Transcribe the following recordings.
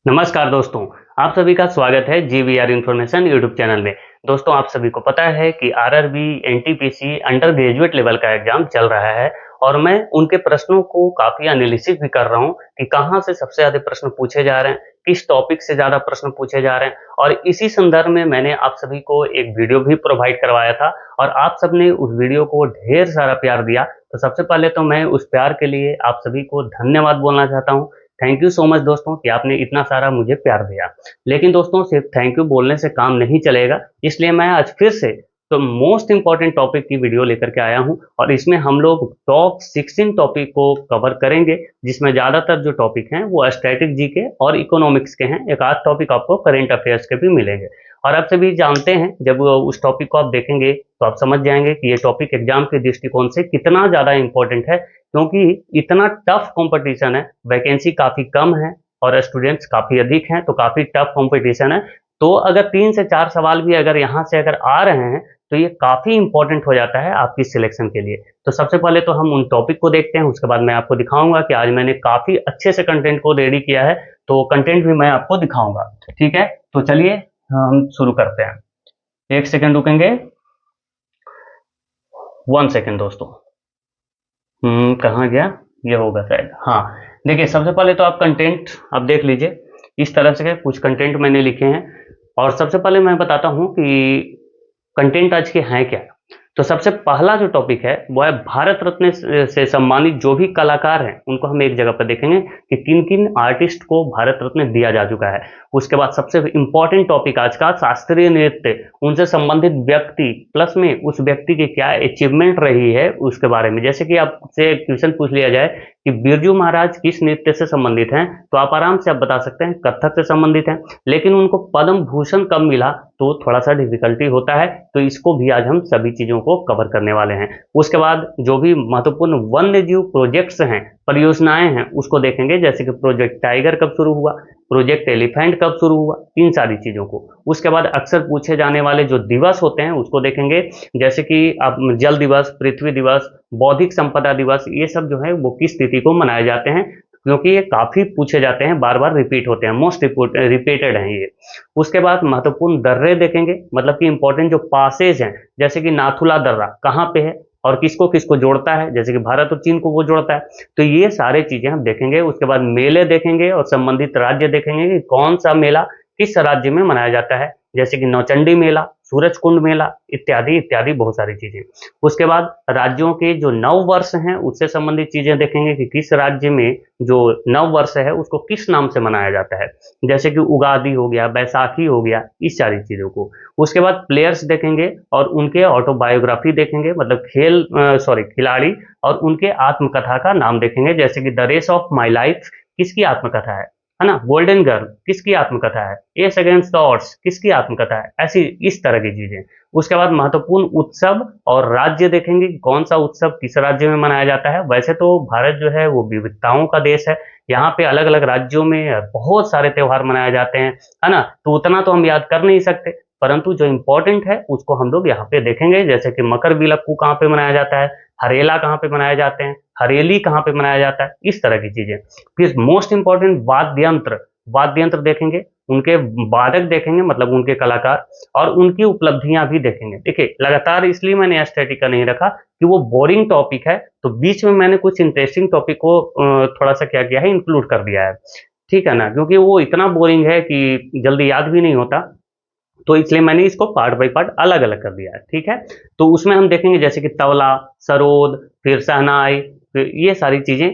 नमस्कार दोस्तों, आप सभी का स्वागत है जीवीआर इन्फॉर्मेशन यूट्यूब चैनल में। दोस्तों, आप सभी को पता है कि RRB, NTPC under graduate level का एग्जाम चल रहा है और मैं उनके प्रश्नों को काफ़ी एनालिसिस भी कर रहा हूं कि कहां से सबसे ज़्यादा प्रश्न पूछे जा रहे हैं, किस टॉपिक से ज़्यादा प्रश्न पूछे जा रहे हैं। और इसी संदर्भ में मैंने आप सभी को एक वीडियो भी प्रोवाइड करवाया था और आप सबने उस वीडियो को ढेर सारा प्यार दिया। तो सबसे पहले तो मैं उस प्यार के लिए आप सभी को धन्यवाद बोलना चाहता हूँ। थैंक यू सो मच दोस्तों कि आपने इतना सारा मुझे प्यार दिया। लेकिन दोस्तों, सिर्फ थैंक यू बोलने से काम नहीं चलेगा, इसलिए मैं आज फिर से तो मोस्ट इंपॉर्टेंट टॉपिक की वीडियो लेकर के आया हूं और इसमें हम लोग टॉप 16 टॉपिक को कवर करेंगे, जिसमें ज़्यादातर जो टॉपिक हैं वो स्टैटिक जी के और इकोनॉमिक्स के हैं। एक आध टॉपिक आपको करेंट अफेयर्स के भी मिलेंगे। और आप सभी जानते हैं, जब उस टॉपिक को आप देखेंगे तो आप समझ जाएंगे कि ये टॉपिक एग्जाम के दृष्टिकोण से कितना ज़्यादा इंपॉर्टेंट है, क्योंकि इतना टफ कंपटीशन है, वैकेंसी काफ़ी कम है और स्टूडेंट्स काफ़ी अधिक हैं, तो काफ़ी टफ कंपटीशन है। तो अगर 3 से 4 सवाल भी अगर यहाँ से अगर आ रहे हैं तो ये काफ़ी इंपॉर्टेंट हो जाता है आपकी सिलेक्शन के लिए। तो सबसे पहले तो हम उन टॉपिक को देखते हैं, उसके बाद मैं आपको दिखाऊंगा कि आज मैंने काफ़ी अच्छे से कंटेंट को रेडी किया है, तो कंटेंट भी मैं आपको दिखाऊंगा। ठीक है, तो चलिए हम शुरू करते हैं। 1 सेकेंड रुकेंगे, 1 सेकेंड दोस्तों। कहाँ गया? ये होगा शायद। हाँ, देखिए सबसे पहले तो आप कंटेंट आप देख लीजिए। इस तरह से कुछ कंटेंट मैंने लिखे हैं और सबसे पहले मैं बताता हूँ कि कंटेंट आज के हैं क्या। तो सबसे पहला जो टॉपिक है वो है भारत रत्न से सम्मानित जो भी कलाकार हैं उनको हम एक जगह पर देखेंगे कि किन किन आर्टिस्ट को भारत रत्न दिया जा चुका है। उसके बाद सबसे इंपॉर्टेंट टॉपिक आज का शास्त्रीय नृत्य, उनसे संबंधित व्यक्ति प्लस में उस व्यक्ति की क्या अचीवमेंट रही है उसके बारे में। जैसे कि आपसे क्वेश्चन पूछ लिया जाए कि बिरजू महाराज किस नृत्य से संबंधित हैं, तो आप आराम से आप बता सकते हैं कथक से संबंधित हैं। लेकिन उनको पद्म भूषण कब मिला तो थोड़ा सा डिफिकल्टी होता है, तो इसको भी आज हम सभी चीजों को कवर करने वाले हैं। उसके बाद जो भी महत्वपूर्ण वन्य जीव प्रोजेक्ट्स हैं, परियोजनाएं हैं, उसको देखेंगे। जैसे कि प्रोजेक्ट टाइगर कब शुरू हुआ, प्रोजेक्ट एलिफेंट कब शुरू हुआ, इन सारी चीजों को। उसके बाद अक्सर पूछे जाने वाले जो दिवस होते हैं उसको देखेंगे। जैसे कि आप जल दिवस, पृथ्वी दिवस, बौद्धिक संपदा दिवस, ये सब जो है वो किस तिथि को मनाए जाते हैं, क्योंकि ये काफी पूछे जाते हैं, बार बार रिपीट होते हैं, मोस्ट रिपीटेड हैं ये। उसके बाद महत्वपूर्ण दर्रे देखेंगे, मतलब कि इंपॉर्टेंट जो पासेज हैं, जैसे कि नाथुला दर्रा कहाँ पे है और किसको किसको जोड़ता है, जैसे कि भारत और चीन को वो जोड़ता है। तो ये सारे चीजें हम देखेंगे। उसके बाद मेले देखेंगे और संबंधित राज्य देखेंगे कि कौन सा मेला किस राज्य में मनाया जाता है, जैसे कि नौचंडी मेला, सूरज कुंड मेला, इत्यादि इत्यादि बहुत सारी चीजें। उसके बाद राज्यों के जो नव वर्ष हैं उससे संबंधित चीजें देखेंगे कि किस राज्य में जो नव वर्ष है उसको किस नाम से मनाया जाता है, जैसे कि उगादी हो गया, बैसाखी हो गया, इस सारी चीजों को। उसके बाद प्लेयर्स देखेंगे और उनके ऑटोबायोग्राफी देखेंगे, मतलब खिलाड़ी और उनके आत्मकथा का नाम देखेंगे। जैसे कि the race of my life किसकी आत्मकथा है ना, गोल्डन गर्ल किसकी आत्मकथा है, एस अगेंस्ट द ऑड्स किसकी आत्मकथा है, ऐसी इस तरह की चीजें। उसके बाद महत्वपूर्ण उत्सव और राज्य देखेंगे कि कौन सा उत्सव किस राज्य में मनाया जाता है। वैसे तो भारत जो है वो विविधताओं का देश है, यहाँ पे अलग अलग राज्यों में बहुत सारे त्योहार मनाए जाते हैं, है ना, तो उतना तो हम याद कर नहीं सकते, परंतु जो इंपॉर्टेंट है उसको हम लोग यहाँ पे देखेंगे। जैसे कि मकर विलक्कू कहाँ पे मनाया जाता है, हरेला कहाँ पे मनाए जाते हैं, हरेली कहाँ पे मनाया जाता है, इस तरह की चीजें। फिर मोस्ट इंपॉर्टेंट वाद्य यंत्र देखेंगे, उनके वादक देखेंगे, मतलब उनके कलाकार, और उनकी उपलब्धियां भी देखेंगे। देखिए लगातार इसलिए मैंने स्टैटिक का नहीं रखा कि वो बोरिंग टॉपिक है, तो बीच में मैंने कुछ इंटरेस्टिंग टॉपिक को थोड़ा सा क्या किया है, इंक्लूड कर दिया है। ठीक है ना, क्योंकि वो इतना बोरिंग है कि जल्दी याद भी नहीं होता, तो इसलिए मैंने इसको पार्ट बाय पार्ट अलग अलग कर दिया है। ठीक है, तो उसमें हम देखेंगे जैसे कि तबला, सरोद, फिर शहनाई, फिर ये सारी चीजें,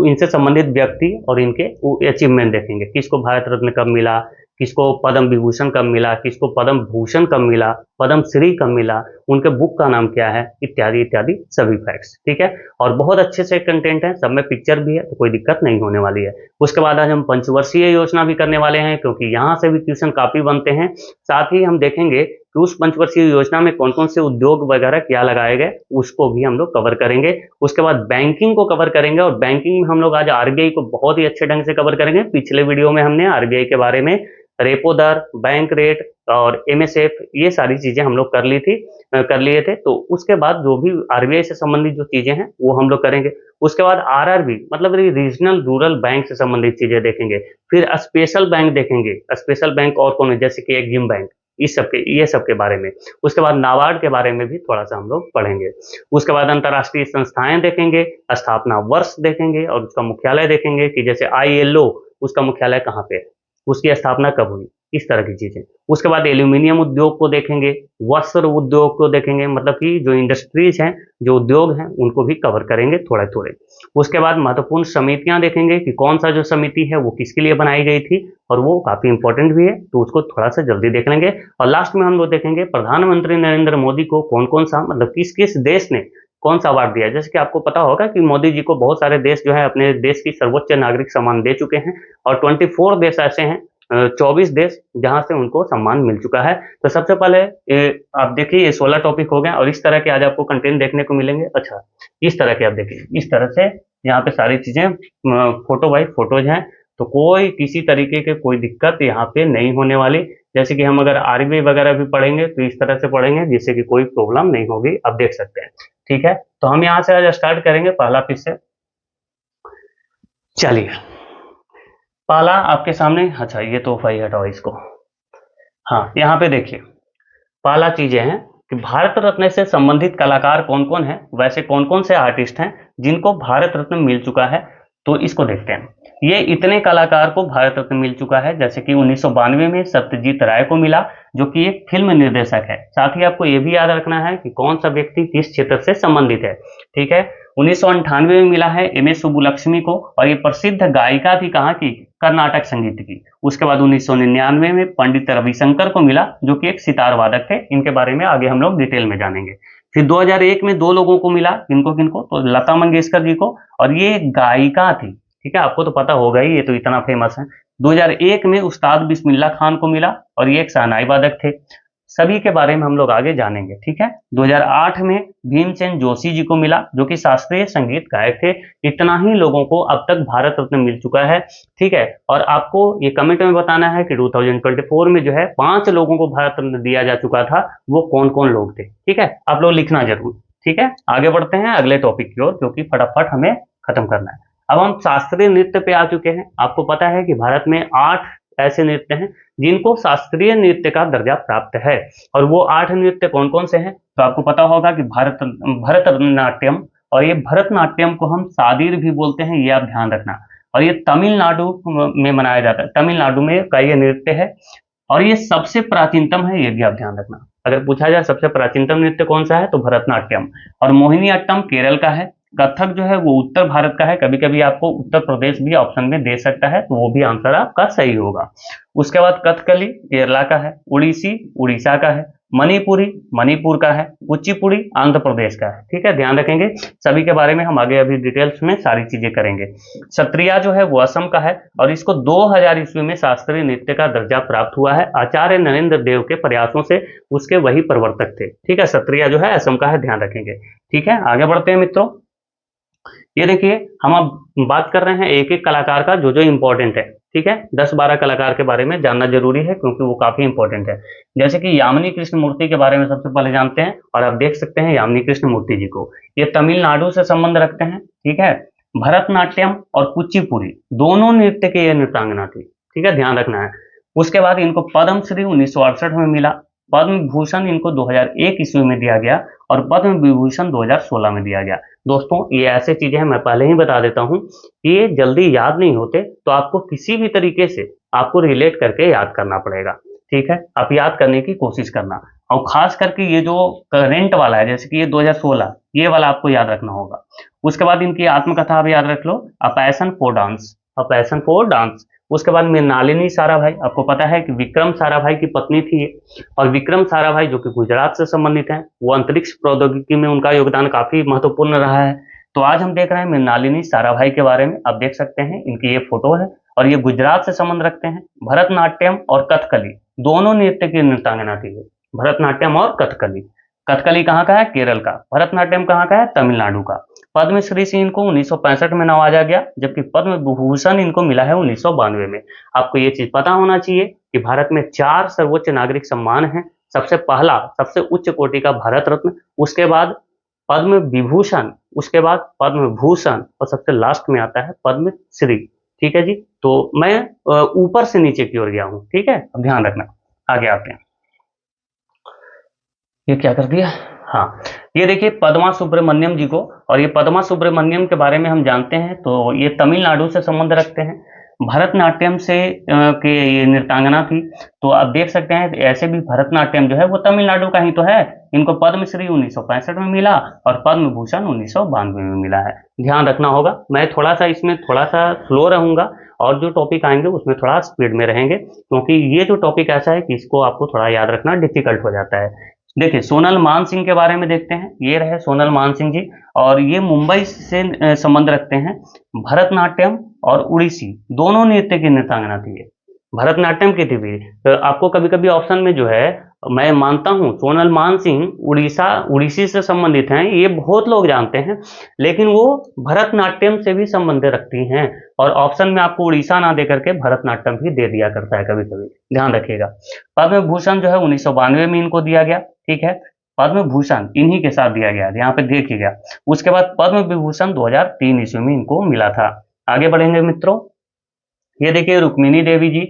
इनसे संबंधित व्यक्ति और इनके अचीवमेंट देखेंगे। किसको भारत रत्न कब मिला, किसको पद्म विभूषण कब मिला, किसको पद्म भूषण कब मिला, पद्म श्री कब मिला, उनके बुक का नाम क्या है, इत्यादि इत्यादि सभी फैक्ट्स। ठीक है, और बहुत अच्छे से कंटेंट है, सब में पिक्चर भी है, तो कोई दिक्कत नहीं होने वाली है। उसके बाद आज हम पंचवर्षीय योजना भी करने वाले हैं, क्योंकि यहाँ से भी क्वेश्चन काफी बनते हैं। साथ ही हम देखेंगे कि उस पंचवर्षीय योजना में कौन कौन से उद्योग वगैरह क्या लगाए गए, उसको भी हम लोग कवर करेंगे। उसके बाद बैंकिंग को कवर करेंगे, और बैंकिंग में हम लोग आज आरबीआई को बहुत ही अच्छे ढंग से कवर करेंगे। पिछले वीडियो में हमने आरबीआई के बारे में रेपो दर, बैंक रेट और एमएसएफ, ये सारी चीजें हम लोग कर लिए थे। तो उसके बाद जो भी आरबीआई से संबंधित जो चीजें हैं वो हम लोग करेंगे। उसके बाद आरआरबी मतलब रीजनल रूरल बैंक से संबंधित चीजें देखेंगे। फिर स्पेशल बैंक देखेंगे, स्पेशल बैंक और कौन है, जैसे कि एग्जिम बैंक, इस सबके ये सब के बारे में। उसके बाद नाबार्ड के बारे में भी थोड़ा सा हम लोग पढ़ेंगे। उसके बाद अंतर्राष्ट्रीय संस्थाएं देखेंगे, स्थापना वर्ष देखेंगे और उसका मुख्यालय देखेंगे कि जैसे ILO उसका मुख्यालय कहाँ पे है, उसकी स्थापना कब हुई, इस तरह की चीजें। उसके बाद एल्यूमिनियम उद्योग को देखेंगे, वस्त्र उद्योग को देखेंगे, मतलब कि जो इंडस्ट्रीज हैं, जो उद्योग हैं, उनको भी कवर करेंगे थोड़े थोड़े। उसके बाद महत्वपूर्ण समितियां देखेंगे कि कौन सा जो समिति है वो किसके लिए बनाई गई थी, और वो काफी इंपॉर्टेंट भी है, तो उसको थोड़ा सा जल्दी देख लेंगे। और लास्ट में हम लोग देखेंगे प्रधानमंत्री नरेंद्र मोदी को कौन कौन सा, मतलब किस किस देश ने कौन सा अवार्ड दिया है। जैसे कि आपको पता होगा कि मोदी जी को बहुत सारे देश जो है अपने देश की सर्वोच्च नागरिक सम्मान दे चुके हैं, और 24 देश ऐसे हैं, 24 देश जहां से उनको सम्मान मिल चुका है। तो सबसे पहले आप देखिए ये 16 टॉपिक हो गए, और इस तरह के आज आपको कंटेंट देखने को मिलेंगे। अच्छा, इस तरह के आप देखिए, इस तरह से यहाँ पे सारी चीजें फोटो बाई फोटोज हैं, तो कोई किसी तरीके के कोई दिक्कत यहाँ पे नहीं होने वाली। जैसे कि हम अगर आरबीआई वगैरह भी पढ़ेंगे तो इस तरह से पढ़ेंगे जिससे कि कोई प्रॉब्लम नहीं होगी, आप देख सकते हैं। ठीक है, तो हम यहाँ से आज स्टार्ट करेंगे पहला पीस से। चलिए, पहला आपके सामने, अच्छा ये तो भाई हटाओ इसको। हाँ, यहाँ पे देखिए पहला चीजें हैं कि भारत रत्न से संबंधित कलाकार कौन कौन है, वैसे कौन कौन से आर्टिस्ट हैं जिनको भारत रत्न मिल चुका है, तो इसको देखते हैं। ये इतने कलाकार को भारत रत्न मिल चुका है, जैसे कि 1992 में सत्यजीत राय को मिला, जो कि एक फिल्म निर्देशक है। साथ ही आपको ये भी याद रखना है कि कौन सा व्यक्ति किस क्षेत्र से संबंधित है। ठीक है, 1998 में मिला है MS सुब्बुलक्ष्मी को, और ये प्रसिद्ध गायिका थी कहाँ की, कर्नाटक संगीत की। उसके बाद 1999 में पंडित रविशंकर को मिला, जो कि एक सितार वादक थे। इनके बारे में आगे हम लोग डिटेल में जानेंगे। फिर 2001 में दो लोगों को मिला, किनको किनको, तो लता मंगेशकर जी को, और ये गायिका थी। ठीक है, आपको तो पता होगा ही, ये तो इतना फेमस है। 2001 में उस्ताद बिस्मिल्लाह खान को मिला, और ये एक शहनाई वादक थे। सभी के बारे में हम लोग आगे जानेंगे। ठीक है, 2008 में भीमसेन जोशी जी को मिला, जो कि शास्त्रीय संगीत गायक थे। इतना ही लोगों को अब तक भारत रत्न मिल चुका है। ठीक है, और आपको ये कमेंट में बताना है कि 2024 में जो है 5 लोगों को भारत रत्न दिया जा चुका था, वो कौन कौन लोग थे। ठीक है, आप लोग लिखना जरूर। ठीक है, आगे बढ़ते हैं अगले टॉपिक की ओर, जो कि फटाफट हमें खत्म करना है। अब हम शास्त्रीय नृत्य पे आ चुके हैं। आपको पता है कि भारत में 8 ऐसे नृत्य हैं जिनको शास्त्रीय नृत्य का दर्जा प्राप्त है, और वो 8 नृत्य कौन कौन से हैं, तो आपको पता होगा कि भरतनाट्यम, और ये भरतनाट्यम को हम सादीर भी बोलते हैं, ये आप ध्यान रखना। और ये तमिलनाडु में मनाया जाता है, तमिलनाडु में का ये नृत्य है, और ये सबसे प्राचीनतम है, ये भी आप ध्यान रखना। अगर पूछा जाए सबसे प्राचीनतम नृत्य कौन सा है, तो भरतनाट्यम। और मोहिनीअट्टम केरल का है। कथक जो है वो उत्तर भारत का है, कभी कभी आपको उत्तर प्रदेश भी ऑप्शन में दे सकता है, तो वो भी आंसर आपका सही होगा। उसके बाद कथकली केरला का है, उड़ीसी उड़ीसा का है, मणिपुरी मणिपुर का है, कुचिपुड़ी आंध्र प्रदेश का है। ठीक है, ध्यान रखेंगे। सभी के बारे में हम आगे अभी डिटेल्स में सारी चीजें करेंगे। सत्रिया जो है वो असम का है, और इसको 2000 ईस्वी में शास्त्रीय नृत्य का दर्जा प्राप्त हुआ है, आचार्य नरेंद्र देव के प्रयासों से। उसके वही प्रवर्तक थे। ठीक है, सत्रिया जो है असम का है, ध्यान रखेंगे। ठीक है, आगे बढ़ते हैं मित्रों। ये देखिए, हम अब बात कर रहे हैं एक एक कलाकार का जो जो इंपॉर्टेंट है। ठीक है, 10-12 कलाकार के बारे में जानना जरूरी है, क्योंकि वो काफी इंपॉर्टेंट है। जैसे कि यामिनी कृष्ण मूर्ति के बारे में सबसे पहले जानते हैं, और आप देख सकते हैं यामिनी कृष्ण मूर्ति जी को, ये तमिलनाडु से संबंध रखते हैं। ठीक है, भरतनाट्यम और कुचिपुड़ी दोनों नृत्य के ये नृत्यांगना थी। ठीक है, ध्यान रखना है। उसके बाद इनको पद्मश्री 1968 में मिला, पद्म भूषण इनको 2001 ईस्वी में दिया गया, और पद्म विभूषण 2016 में दिया गया। दोस्तों, ये ऐसे चीजें हैं, मैं पहले ही बता देता हूं कि ये जल्दी याद नहीं होते, तो आपको किसी भी तरीके से आपको रिलेट करके याद करना पड़ेगा। ठीक है, आप याद करने की कोशिश करना, और खास करके ये जो करेंट वाला है, जैसे कि ये 2016, ये वाला आपको याद रखना होगा। उसके बाद इनकी आत्मकथा आप याद रख लो, a passion for dance, a passion for dance. उसके बाद मृणालिनी साराभाई, आपको पता है कि विक्रम साराभाई की पत्नी थी ये, और विक्रम साराभाई जो कि गुजरात से संबंधित हैं, वो अंतरिक्ष प्रौद्योगिकी में उनका योगदान काफी महत्वपूर्ण रहा है। तो आज हम देख रहे हैं मृणालिनी साराभाई के बारे में। आप देख सकते हैं इनकी ये फोटो है, और ये गुजरात से संबंध रखते हैं। भरतनाट्यम और कथकली दोनों नृत्य की नृत्यांगना थी, भरतनाट्यम और कथकली। कथकली कहाँ का है, केरल का। भरतनाट्यम कहाँ का है, तमिलनाडु का। पद्मश्री से इनको 1965 में नवाजा गया, जबकि पद्म विभूषण इनको मिला है 1992 में। आपको ये चीज पता होना चाहिए कि भारत में 4 सर्वोच्च नागरिक सम्मान हैं। सबसे पहला, सबसे उच्च कोटि का भारत रत्न, उसके बाद पद्म विभूषण, उसके बाद पद्म भूषण और सबसे लास्ट में आता है पद्मश्री। ठीक है जी, तो मैं ऊपर से नीचे की ओर गया हूं, ठीक है, अब ध्यान रखना। आगे आते हैं, ये क्या कर दिया, हाँ, ये देखिए पद्मा सुब्रमण्यम जी को, और ये पद्मा सुब्रमण्यम के बारे में हम जानते हैं तो ये तमिलनाडु से संबंध रखते हैं। भरतनाट्यम से के ये नृत्यांगना थी, तो आप देख सकते हैं ऐसे भी भरतनाट्यम जो है वो तमिलनाडु का ही तो है। इनको पद्मश्री 1965 में मिला और पद्म भूषण 1992 में मिला है, ध्यान रखना होगा। मैं थोड़ा सा इसमें थोड़ा सा स्लो रहूंगा और जो टॉपिक आएंगे उसमें थोड़ा स्पीड में रहेंगे, क्योंकि ये जो टॉपिक ऐसा है कि इसको आपको थोड़ा याद रखना डिफिकल्ट हो जाता है। देखिए सोनल मान सिंह के बारे में देखते हैं, ये रहे सोनल मान सिंह जी, और ये मुंबई से संबंध रखते हैं। भरतनाट्यम और उड़ीसी दोनों नृत्य की नृत्यांगना थी ये, भरतनाट्यम की थी भी। तो आपको कभी कभी ऑप्शन में जो है, मैं मानता हूं सोनल मान सिंह उड़ीसी से संबंधित हैं, ये बहुत लोग जानते हैं, लेकिन वो भरतनाट्यम से भी संबंध रखती हैं, और ऑप्शन में आपको उड़ीसा ना दे करके भरतनाट्यम भी दे दिया करता है कभी कभी, ध्यान रखिएगा। पद्म भूषण जो है 1992 में इनको दिया गया, ठीक है, पद्म भूषण इन्हीं के साथ दिया गया, यहाँ पे देखिएगा। उसके बाद पद्म विभूषण 2003 ईस्वी में इनको मिला था। आगे बढ़ेंगे मित्रों, ये देखिए रुक्मिणी देवी जी,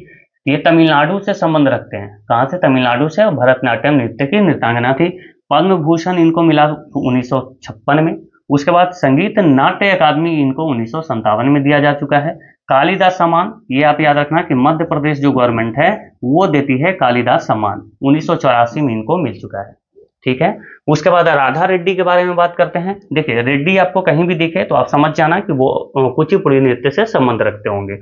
ये तमिलनाडु से संबंध रखते हैं, कहां से, तमिलनाडु से, और भरतनाट्यम नृत्य की नृत्यांगना थी। पद्म भूषण इनको मिला 1956 में। उसके बाद संगीत नाट्य अकादमी इनको 1957 में दिया जा चुका है। कालिदास सम्मान, ये आप याद रखना कि मध्य प्रदेश जो गवर्नमेंट है वो देती है कालिदास सम्मान, 1984 में इनको मिल चुका है, ठीक है। उसके बाद राधा रेड्डी के बारे में बात करते हैं। देखिए रेड्डी आपको कहीं भी दिखे तो आप समझ जाना कि वो कुचिपुड़ी नृत्य से संबंध रखते होंगे।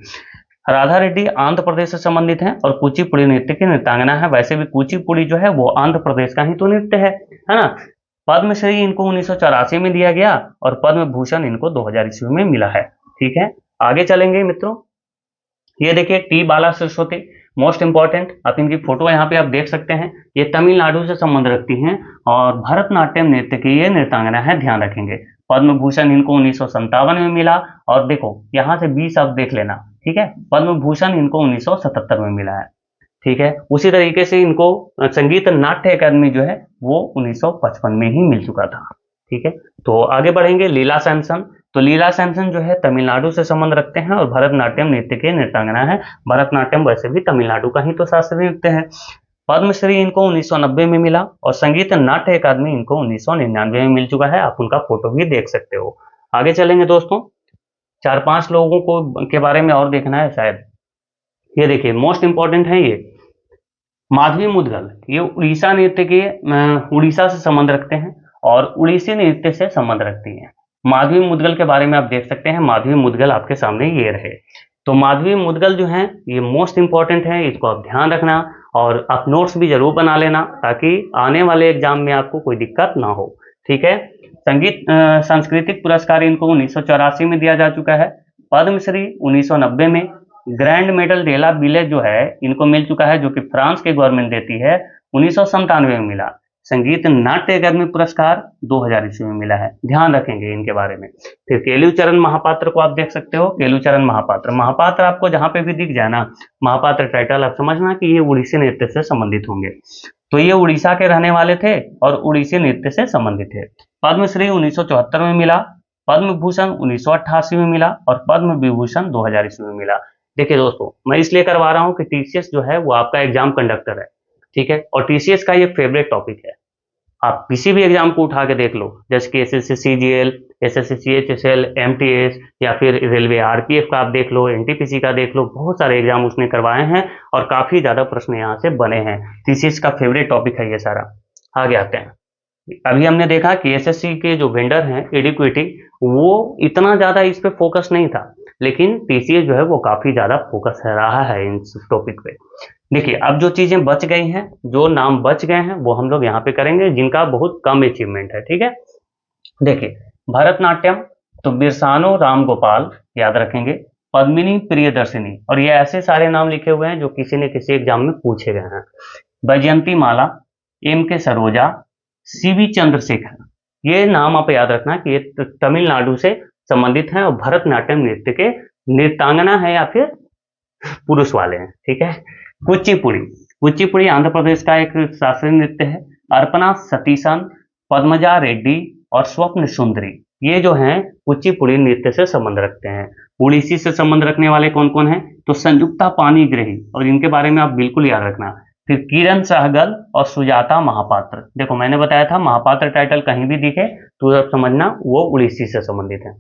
राधा रेड्डी आंध्र प्रदेश से संबंधित हैं और कुचिपुड़ी नृत्य की नृत्यांगना है। वैसे भी कुचिपुड़ी जो है वो आंध्र प्रदेश का ही तो नृत्य है ना। पद्मश्री इनको 1984 में दिया गया और पद्म भूषण इनको 2000 ईस्वी में मिला है, ठीक है। आगे चलेंगे मित्रों, ये देखिए टी बाला सरस्वती, मोस्ट इंपॉर्टेंट, आप इनकी फोटो यहाँ पे आप देख सकते हैं। ये तमिलनाडु से संबंध रखती हैं और भरतनाट्यम नृत्य की ये नृत्यांगना है, ध्यान रखेंगे। पद्म भूषण इनको 1957 में मिला, और देखो यहाँ से 20 आप देख लेना, ठीक है। पद्म भूषण इनको 1977 में मिला है, ठीक है। उसी तरीके से इनको संगीत नाट्य अकादमी जो है वो 1955 में ही मिल चुका था, ठीक है। तो आगे बढ़ेंगे, लीला सैमसन, तो लीला सैमसन जो है तमिलनाडु से संबंध रखते हैं और भरतनाट्यम नृत्य के नृत्यांगना है। भरतनाट्यम वैसे भी तमिलनाडु का ही तो शास्त्रीय नृत्य है। पद्मश्री इनको 1990 में मिला और संगीत नाट्य अकादमी इनको 1999 में मिल चुका है, आप उनका फोटो भी देख सकते हो। आगे चलेंगे दोस्तों, 4-5 लोगों को के बारे में और देखना है शायद। ये देखिए मोस्ट इंपॉर्टेंट है ये माधवी मुदगल, ये उड़ीसा नृत्य के उड़ीसा से संबंध रखते हैं और उड़ीसी नृत्य से संबंध रखती हैं। माधवी मुदगल के बारे में आप देख सकते हैं, माधवी मुदगल आपके सामने ये रहे। तो माधवी मुदगल जो है ये मोस्ट इंपॉर्टेंट है, इसको आप ध्यान रखना और आप नोट्स भी जरूर बना लेना ताकि आने वाले एग्जाम में आपको कोई दिक्कत ना हो, ठीक है। संगीत सांस्कृतिक पुरस्कार इनको 1984 में दिया जा चुका है। पद्मश्री 1990 में। ग्रैंड मेडल डेला बिले जो है इनको मिल चुका है, जो कि फ्रांस की गवर्नमेंट देती है, 1997 में मिला। संगीत नाट्य अकादमी पुरस्कार 2000 ईस्वी में मिला है, ध्यान रखेंगे इनके बारे में। फिर केलुचरण महापात्र को आप देख सकते हो, केलुचरण महापात्र आपको जहां पे भी दिख जाए ना महापात्र टाइटल, आप समझना कि ये उड़ीसी नृत्य से संबंधित होंगे। तो ये उड़ीसा के रहने वाले थे और उड़ीसी नृत्य से संबंधित थे। पद्मश्री 1974 में मिला, पद्म भूषण 1988 में मिला और पद्म विभूषण 2000 ईस्वी में मिला। देखिए दोस्तों, मैं इसलिए करवा रहा हूं कि टीसीएस जो है वो आपका एग्जाम कंडक्टर है, ठीक है, और टीसीएस का ये फेवरेट टॉपिक है। आप किसी भी एग्जाम को उठा के देख लो, जैसे कि SSC CGL, SSC CHSL, MTS या फिर रेलवे आरपीएफ का आप देख लो, एनटीपीसी का देख लो, बहुत सारे एग्जाम उसने करवाए हैं और काफी ज्यादा प्रश्न यहाँ से बने हैं। टीसीएस का फेवरेट टॉपिक है ये सारा। आगे आते हैं, अभी हमने देखा कि एसएससी के जो वेंडर हैं एडिक्विटी, वो इतना ज्यादा इस पे फोकस नहीं था, लेकिन टीसीएस जो है वो काफी ज्यादा फोकस रहा है इन टॉपिक पे। देखिए अब जो चीजें बच गई हैं, जो नाम बच गए हैं वो हम लोग यहाँ पे करेंगे जिनका बहुत कम अचीवमेंट है, ठीक है। देखिए भरतनाट्यम, तो बिरसानो राम गोपाल याद रखेंगे, पद्मिनी प्रियदर्शिनी, और ये ऐसे सारे नाम लिखे हुए हैं जो किसी न किसी एग्जाम में पूछे गए हैं। वैजयंती माला, एम के सरोजा, सीवी चंद्रशेखर, ये नाम आप याद रखना कि ये तमिलनाडु से संबंधित हैं और भरतनाट्यम नृत्य के नृत्यांगना है या फिर पुरुष वाले हैं, ठीक है। कुचिपुड़ी आंध्र प्रदेश का एक शास्त्रीय नृत्य है। अर्पणा सतीशन, पद्मजा रेड्डी और स्वप्न सुंदरी, ये जो हैं कुचिपुड़ी नृत्य से संबंध रखते हैं। उड़ीसी से संबंध रखने वाले कौन कौन हैं? तो संयुक्ता पाणिग्राही, और इनके बारे में आप बिल्कुल याद रखना। फिर किरण सहगल और सुजाता महापात्र। देखो मैंने बताया था महापात्र टाइटल कहीं भी दिखे तो आप समझना वो उड़ीसी से संबंधित है।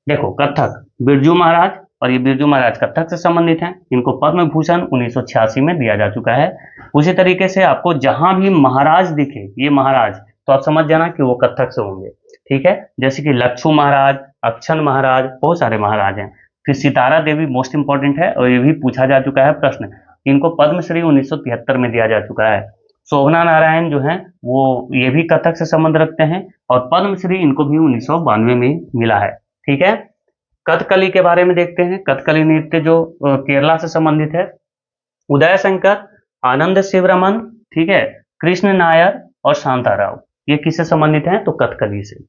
देखो कथक, बिरजू महाराज, और ये बिरजू महाराज कथक से संबंधित हैं। इनको पद्म भूषण 1986 में दिया जा चुका है। उसी तरीके से आपको जहां भी महाराज दिखे, ये महाराज, तो आप समझ जाना कि वो कथक से होंगे। ठीक है, जैसे कि लक्ष्मण महाराज, अक्षन महाराज, बहुत सारे महाराज हैं। फिर सितारा देवी मोस्ट इंपॉर्टेंट है और ये भी पूछा जा चुका है प्रश्न। इनको पद्मश्री 1973 में दिया जा चुका है। शोभना नारायण जो है वो ये भी कथक से संबंध रखते हैं और पद्मश्री इनको भी 1992 में मिला है। ठीक है, कथकली के बारे में देखते हैं। कथकली नृत्य जो केरला से संबंधित है। उदय शंकर, आनंद शिवरमन, ठीक है, कृष्ण नायर और शांताराव, ये किससे संबंधित हैं? तो कथकली से।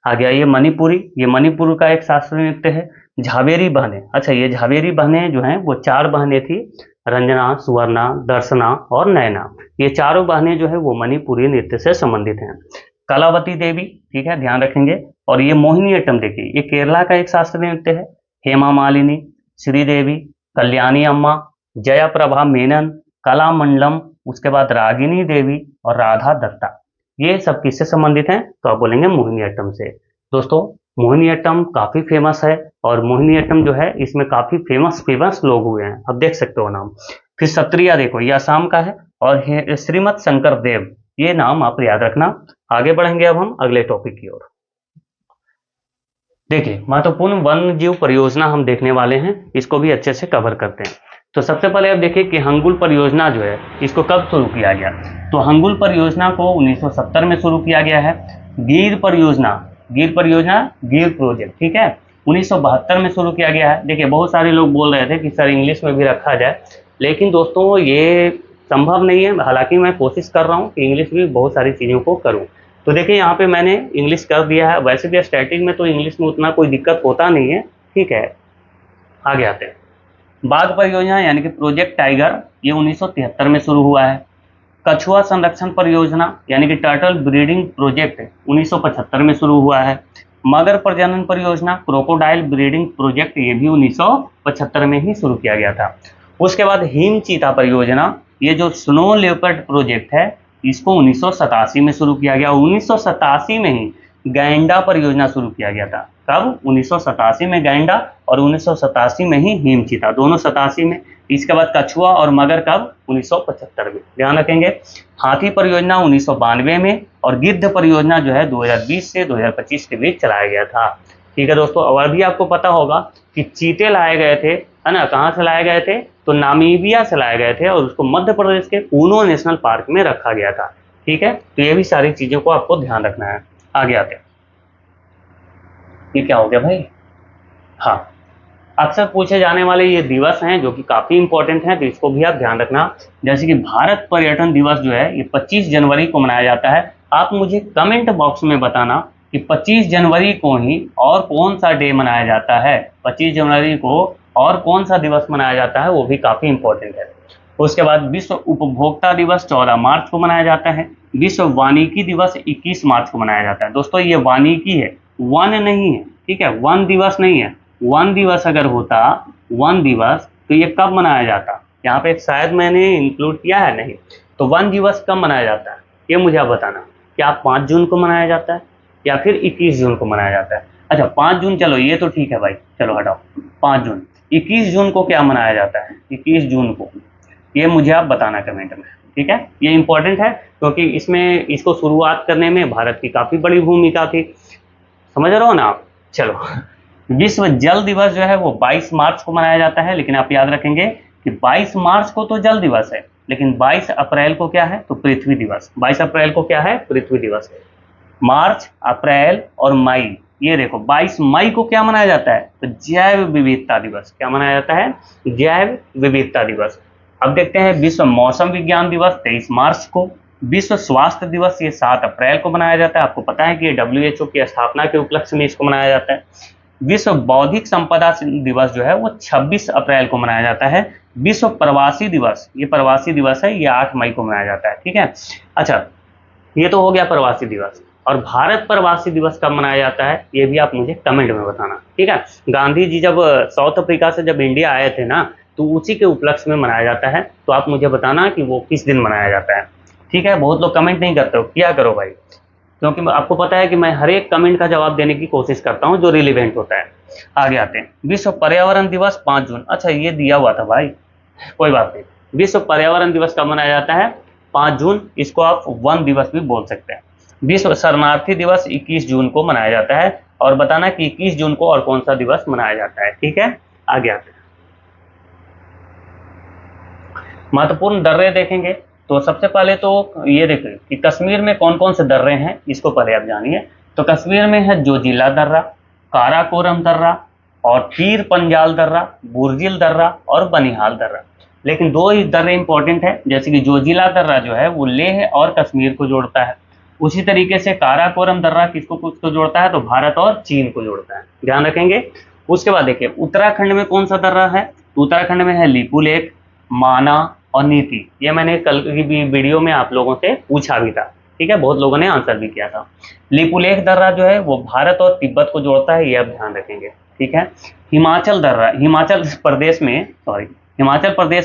आ गया ये मणिपुरी, ये मणिपुर का एक शास्त्रीय नृत्य है। झावेरी बहनें, अच्छा ये झावेरी बहनें जो हैं वो 4 बहनें थी, रंजना, सुवर्णा, दर्शना और नयना। ये चारों बहनें जो है वो मणिपुरी नृत्य से संबंधित हैं। कलावती देवी, ठीक है, ध्यान रखेंगे। और ये मोहिनीअट्टम देखिए, ये केरला का एक शास्त्रीय नृत्य है। हेमा मालिनी, श्रीदेवी, कल्याणी अम्मा, जया प्रभा मेनन, कला मंडलम, उसके बाद रागिनी देवी और राधा दत्ता, ये सब किससे संबंधित हैं? तो आप बोलेंगे मोहिनीअट्टम से। दोस्तों मोहिनीअट्टम काफी फेमस है और मोहिनीअट्टम जो है इसमें काफी फेमस लोग हुए हैं, आप देख सकते हो नाम। फिर सत्रिया देखो, ये असम का है। और श्रीमद शंकर देव, ये नाम आप याद रखना। आगे बढ़ेंगे अब हम अगले टॉपिक की ओर। देखिए महत्वपूर्ण वन्य जीव परियोजना हम देखने वाले हैं, इसको भी अच्छे से कवर करते हैं। तो सबसे पहले आप देखिए कि हंगुल परियोजना जो है इसको कब शुरू किया गया? तो हंगुल परियोजना को 1970 में शुरू किया गया है। गिर परियोजना, गिर प्रोजेक्ट, ठीक है, 1972 में शुरू किया गया है। देखिए बहुत सारे लोग बोल रहे थे कि सर इंग्लिश में भी रखा जाए, लेकिन दोस्तों ये संभव नहीं है। हालांकि मैं कोशिश कर रहा हूँ कि इंग्लिश भी बहुत सारी चीज़ों को करूँ। तो देखिए यहाँ पे मैंने इंग्लिश कर दिया है। वैसे भी स्टार्टिंग में तो इंग्लिश में उतना कोई दिक्कत होता नहीं है, ठीक है। आगे आते हैं। बाघ परियोजना यानी कि प्रोजेक्ट टाइगर, ये 1973 में शुरू हुआ है। कछुआ संरक्षण परियोजना यानी कि टर्टल ब्रीडिंग प्रोजेक्ट 1975 में शुरू हुआ है। मगर प्रजनन परियोजना क्रोकोडाइल ब्रीडिंग प्रोजेक्ट, ये भी 1975 में ही शुरू किया गया था। उसके बाद हिम चीता परियोजना, ये जो स्नो लेपर्ड प्रोजेक्ट है, इसको 1987 में शुरू किया गया। 1987 में ही गैंडा परियोजना शुरू किया गया था। कब? 1987 में गैंडा और 1987 में ही हिम चीता, दोनों 87 में। इसके बाद कछुआ और मगर कब? 1975 में, ध्यान रखेंगे। हाथी परियोजना 1992 में और गिद्ध परियोजना जो है 2020 से 2025 के बीच चलाया गया था। ठीक है दोस्तों, और भी आपको पता होगा कि चीते लाए गए थे, है ना, कहाँ से लाए गए थे? तो नामीबिया से लाए गए थे और उसको मध्य प्रदेश के ऊनो नेशनल पार्क में रखा गया था। ठीक है, तो ये भी सारी चीजों को आपको ध्यान रखना है। आगे आते हैं। ये क्या हो गया भाई? हाँ, अक्सर पूछे जाने वाले ये दिवस हैं जो कि काफी इंपॉर्टेंट हैं, तो इसको भी आप ध्यान रखना। जैसे कि भारत पर्यटन दिवस जो है ये 25 जनवरी को मनाया जाता है। आप मुझे कमेंट बॉक्स में बताना कि 25 जनवरी को ही और कौन सा डे मनाया जाता है। 25 जनवरी को और कौन सा दिवस मनाया जाता है, वो भी काफी इंपॉर्टेंट है। उसके बाद विश्व उपभोक्ता दिवस 14 मार्च को मनाया जाता है। विश्व वानिकी दिवस 21 मार्च को मनाया जाता है। दोस्तों ये वानिकी है, वन नहीं है, ठीक है, वन दिवस नहीं है। वन दिवस अगर होता, वन दिवस, तो ये कब मनाया जाता? यहाँ पे शायद मैंने इंक्लूड किया है, नहीं। तो वन दिवस कब मनाया जाता है ये मुझे आप बताना। क्या 5 जून को मनाया जाता है या फिर 21 जून को मनाया जाता है? अच्छा 5 जून, चलो ये तो ठीक है भाई, चलो हटाओ 5 जून। 21 जून को क्या मनाया जाता है? 21 जून को, ये मुझे आप बताना कमेंट में, ठीक है। ये इंपॉर्टेंट है क्योंकि इसमें इसको शुरुआत करने में भारत की काफी बड़ी भूमिका थी, समझ रहे हो ना आप। चलो विश्व जल दिवस जो है वो 22 मार्च को मनाया जाता है, लेकिन आप याद रखेंगे कि 22 मार्च को तो जल दिवस है, लेकिन 22 अप्रैल को क्या है? तो पृथ्वी दिवस। 22 अप्रैल को क्या है? पृथ्वी दिवस। मार्च, अप्रैल और मई, ये देखो 22 मई को क्या मनाया जाता है? तो जैव विविधता दिवस। क्या मनाया जाता है? जैव विविधता दिवस। अब देखते हैं विश्व मौसम विज्ञान दिवस 23 मार्च को। विश्व स्वास्थ्य दिवस ये 7 अप्रैल को मनाया जाता है। आपको पता है कि WHO की स्थापना के उपलक्ष्य में इसको मनाया जाता है। विश्व बौद्धिक संपदा दिवस जो है वो 26 अप्रैल को मनाया जाता है। विश्व प्रवासी दिवस, ये प्रवासी दिवस है, ये 8 मई को मनाया जाता है, ठीक है। अच्छा ये तो हो गया प्रवासी दिवस। और भारत प्रवासी दिवस कब मनाया जाता है ये भी आप मुझे कमेंट में बताना, ठीक है। गांधी जी जब साउथ अफ्रीका से जब इंडिया आए थे ना, तो उसी के उपलक्ष्य में मनाया जाता है, तो आप मुझे बताना कि वो किस दिन मनाया जाता है, ठीक है। बहुत लोग कमेंट नहीं करते हो, किया करो भाई, क्योंकि आपको पता है कि मैं हर एक कमेंट का जवाब देने की कोशिश करता हूँ जो रिलेवेंट होता है। आगे आते हैं, विश्व पर्यावरण दिवस 5 जून। अच्छा ये दिया हुआ था भाई, कोई बात नहीं। विश्व पर्यावरण दिवस कब मनाया जाता है? 5 जून। इसको आप वन दिवस भी बोल सकते हैं। विश्व शरणार्थी दिवस 21 जून को मनाया जाता है, और बताना कि 21 जून को और कौन सा दिवस मनाया जाता है, ठीक है। आगे आते हैं, महत्वपूर्ण दर्रे देखेंगे। तो सबसे पहले तो ये देखें कि कश्मीर में कौन कौन से दर्रे हैं, इसको पहले आप जानिए। तो कश्मीर में है जोजिला दर्रा, काराकोरम दर्रा, और पीर पंजाल दर्रा, बुर्जिल दर्रा और बनिहाल दर्रा। लेकिन दो ही दर्रे इंपॉर्टेंट है, जैसे कि जोजिला दर्रा जो है वो लेह और कश्मीर को जोड़ता है। उसी तरीके से काराकोरम दर्रा किसको किसको जोड़ता है? तो भारत और चीन को जोड़ता है, ध्यान रखेंगे। उसके बाद देखिए उत्तराखंड में कौन सा दर्रा है? उत्तराखंड में है लिपुलेख, माना और नीति। ये मैंने कल की भी वीडियो में आप लोगों से पूछा भी था, ठीक है, बहुत लोगों ने आंसर भी किया था। लिपुलेख दर्रा जो है वो भारत और तिब्बत को जोड़ता है, ये आप ध्यान रखेंगे, ठीक है। हिमाचल दर्रा, हिमाचल प्रदेश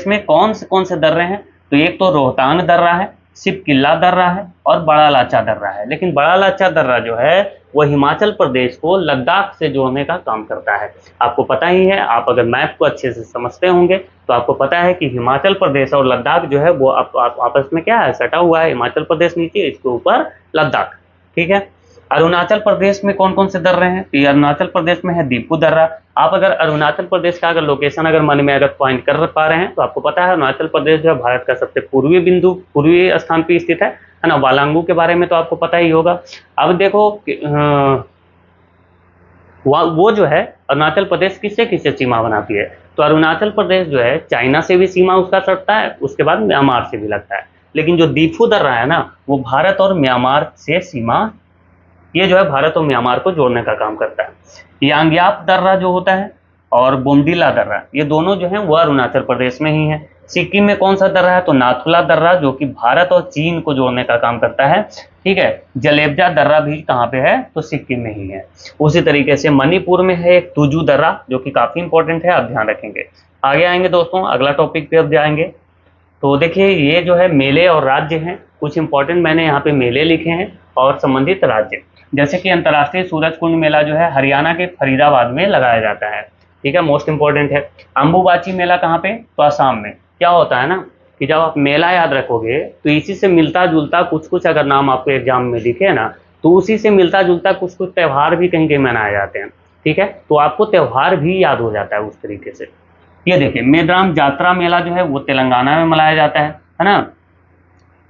में कौन से दर्रे हैं? तो एक तो रोहतांग दर्रा है, सिप किला दर्रा है और बड़ा लाचा दर्रा है। लेकिन बड़ा लाचा दर्रा जो है वो हिमाचल प्रदेश को लद्दाख से जोड़ने का काम करता है। आपको पता ही है, आप अगर मैप को अच्छे से समझते होंगे तो आपको पता है कि हिमाचल प्रदेश और लद्दाख जो है वो आपस में क्या है, सटा हुआ है। हिमाचल प्रदेश नीचे, इसके ऊपर लद्दाख, ठीक है। अरुणाचल प्रदेश में कौन कौन से दर्रे हैं? तो अरुणाचल प्रदेश में है दीपू दर्रा। आप अगर अरुणाचल प्रदेश का अगर लोकेशन अगर मन में अगर पॉइंट कर पा रहे हैं तो आपको पता है अरुणाचल प्रदेश जो है भारत का सबसे पूर्वी स्थान पर स्थित है ना। वालांगू के बारे में तो आपको पता ही होगा। अब देखो वो जो है अरुणाचल प्रदेश किससे किससे सीमा बनाती है? तो अरुणाचल प्रदेश जो है चाइना से भी सीमा उसका सटता है, उसके बाद म्यांमार से भी लगता है। लेकिन जो दीफू दर्रा है ना, वो भारत और म्यांमार से सीमा, ये जो है भारत और म्यांमार को जोड़ने का काम करता है। यांग्याप दर्रा जो होता है और बोमडिला दर्रा, ये दोनों जो है वो अरुणाचल प्रदेश में ही है। सिक्किम में कौन सा दर्रा है? तो नाथुला दर्रा, जो कि भारत और चीन को जोड़ने का काम करता है, ठीक है। जलेबजा दर्रा भी कहाँ पे है? तो सिक्किम में ही है। उसी तरीके से मणिपुर में है एक तुजू दर्रा, जो कि काफी इंपॉर्टेंट है, आप ध्यान रखेंगे। आगे आएंगे दोस्तों, अगला टॉपिक पे अब जाएंगे। तो देखिए ये जो है मेले और राज्य हैं, कुछ इंपॉर्टेंट मैंने यहाँ पे मेले लिखे हैं और संबंधित राज्य। जैसे कि अंतर्राष्ट्रीय सूरज कुंड मेला जो है हरियाणा के फरीदाबाद में लगाया जाता है, ठीक है, मोस्ट इंपॉर्टेंट है। अंबुबाची मेला कहाँ पे? तो असम में। क्या होता है ना कि जब आप मेला याद रखोगे तो इसी से मिलता जुलता कुछ कुछ अगर नाम आपको एग्जाम में दिखे ना, तो उसी से मिलता जुलता कुछ कुछ त्यौहार भी कहीं कहीं मनाए जाते हैं, ठीक है। तो आपको त्यौहार भी याद हो जाता है उस तरीके से। ये देखिए मेदांता जात्रा मेला जो है वो तेलंगाना में मनाया जाता है ना।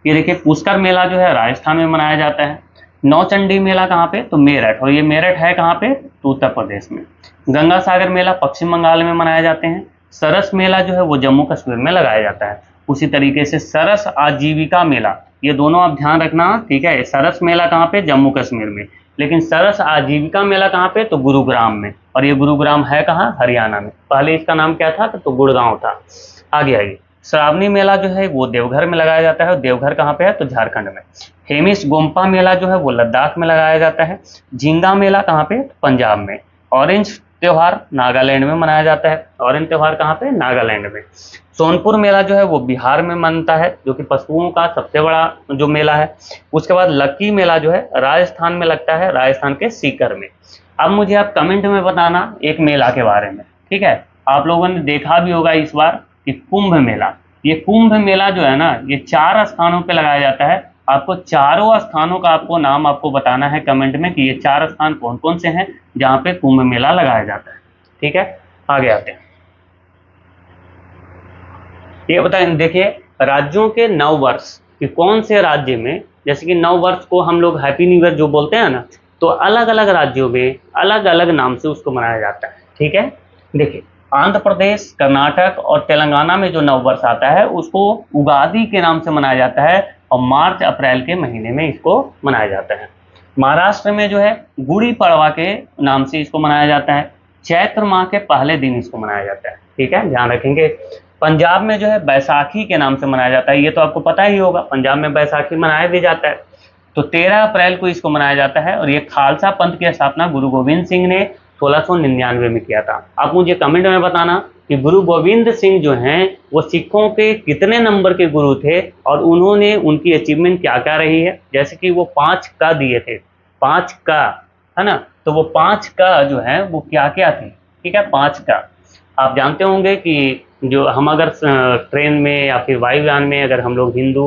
ये देखिए पुष्कर मेला जो है राजस्थान में मनाया जाता है। नौचंडी मेला कहाँ पे? तो मेरठ, और ये मेरठ है कहाँ पे? तो उत्तर प्रदेश में। गंगा सागर मेला पश्चिम बंगाल में मनाए जाते हैं। सरस मेला जो है वो जम्मू कश्मीर में लगाया जाता है। उसी तरीके से सरस आजीविका मेला, ये दोनों आप ध्यान रखना, ठीक है। सरस मेला कहाँ पे? जम्मू कश्मीर में। लेकिन सरस आजीविका मेला कहाँ पे? तो गुरुग्राम में, और ये गुरुग्राम है कहाँ? हरियाणा में। पहले इसका नाम क्या था? तो गुड़गांव था। आगे आइए, श्रावणी मेला जो है वो देवघर में लगाया जाता है, और देवघर कहाँ पे है? तो झारखंड में। हेमिस गोम्पा मेला जो है वो लद्दाख में लगाया जाता है। झींगा मेला कहाँ पे? तो पंजाब में। ऑरेंज त्योहार नागालैंड में मनाया जाता है। ऑरेंज त्योहार कहाँ पे? नागालैंड में। सोनपुर मेला जो है वो बिहार में मनता है, जो कि पशुओं का सबसे बड़ा जो मेला है। उसके बाद लक्की मेला जो है राजस्थान में लगता है, राजस्थान के सीकर में। अब मुझे आप कमेंट में बताना एक मेला के बारे में, ठीक है। आप लोगों ने देखा भी होगा इस बार कि कुंभ मेला, ये कुंभ मेला जो है ना, ये 4 स्थानों पे लगाया जाता है। आपको चारों स्थानों का आपको नाम आपको बताना है कमेंट में कि ये 4 स्थान कौन कौन से हैं जहाँ पे कुंभ मेला लगाया जाता है, ठीक है। आगे आते हैं, ये बताएं, देखिए राज्यों के नव वर्ष कि कौन से राज्य में, जैसे कि नव वर्ष को हम लोग हैप्पी न्यू ईयर जो बोलते हैं ना, तो अलग अलग राज्यों में अलग अलग नाम से उसको मनाया जाता है, ठीक है। देखिए आंध्र प्रदेश, कर्नाटक और तेलंगाना में जो नव वर्ष आता है उसको उगादी के नाम से मनाया जाता है, और मार्च अप्रैल के महीने में इसको मनाया जाता है। महाराष्ट्र में जो है गुड़ी पड़वा के नाम से इसको मनाया जाता है। चैत्र माह के पहले दिन इसको मनाया जाता है, ठीक है, ध्यान रखेंगे। पंजाब में जो है बैसाखी के नाम से मनाया जाता है, ये तो आपको पता ही होगा, पंजाब में बैसाखी मनाया भी जाता है। तो 13 अप्रैल को इसको मनाया जाता है। और ये खालसा पंथ की स्थापना गुरु गोविंद सिंह ने 1699 में किया था। आप मुझे कमेंट में बताना कि गुरु गोविंद सिंह जो हैं वो सिखों के कितने नंबर के गुरु थे और उन्होंने उनकी अचीवमेंट क्या क्या रही है। जैसे कि वो 5 का दिए थे, 5 का, है ना, तो वो 5 का जो है वो क्या क्या थे, ठीक है। 5 का आप जानते होंगे कि जो हम अगर ट्रेन में या फिर वायुयान में अगर हम लोग हिंदू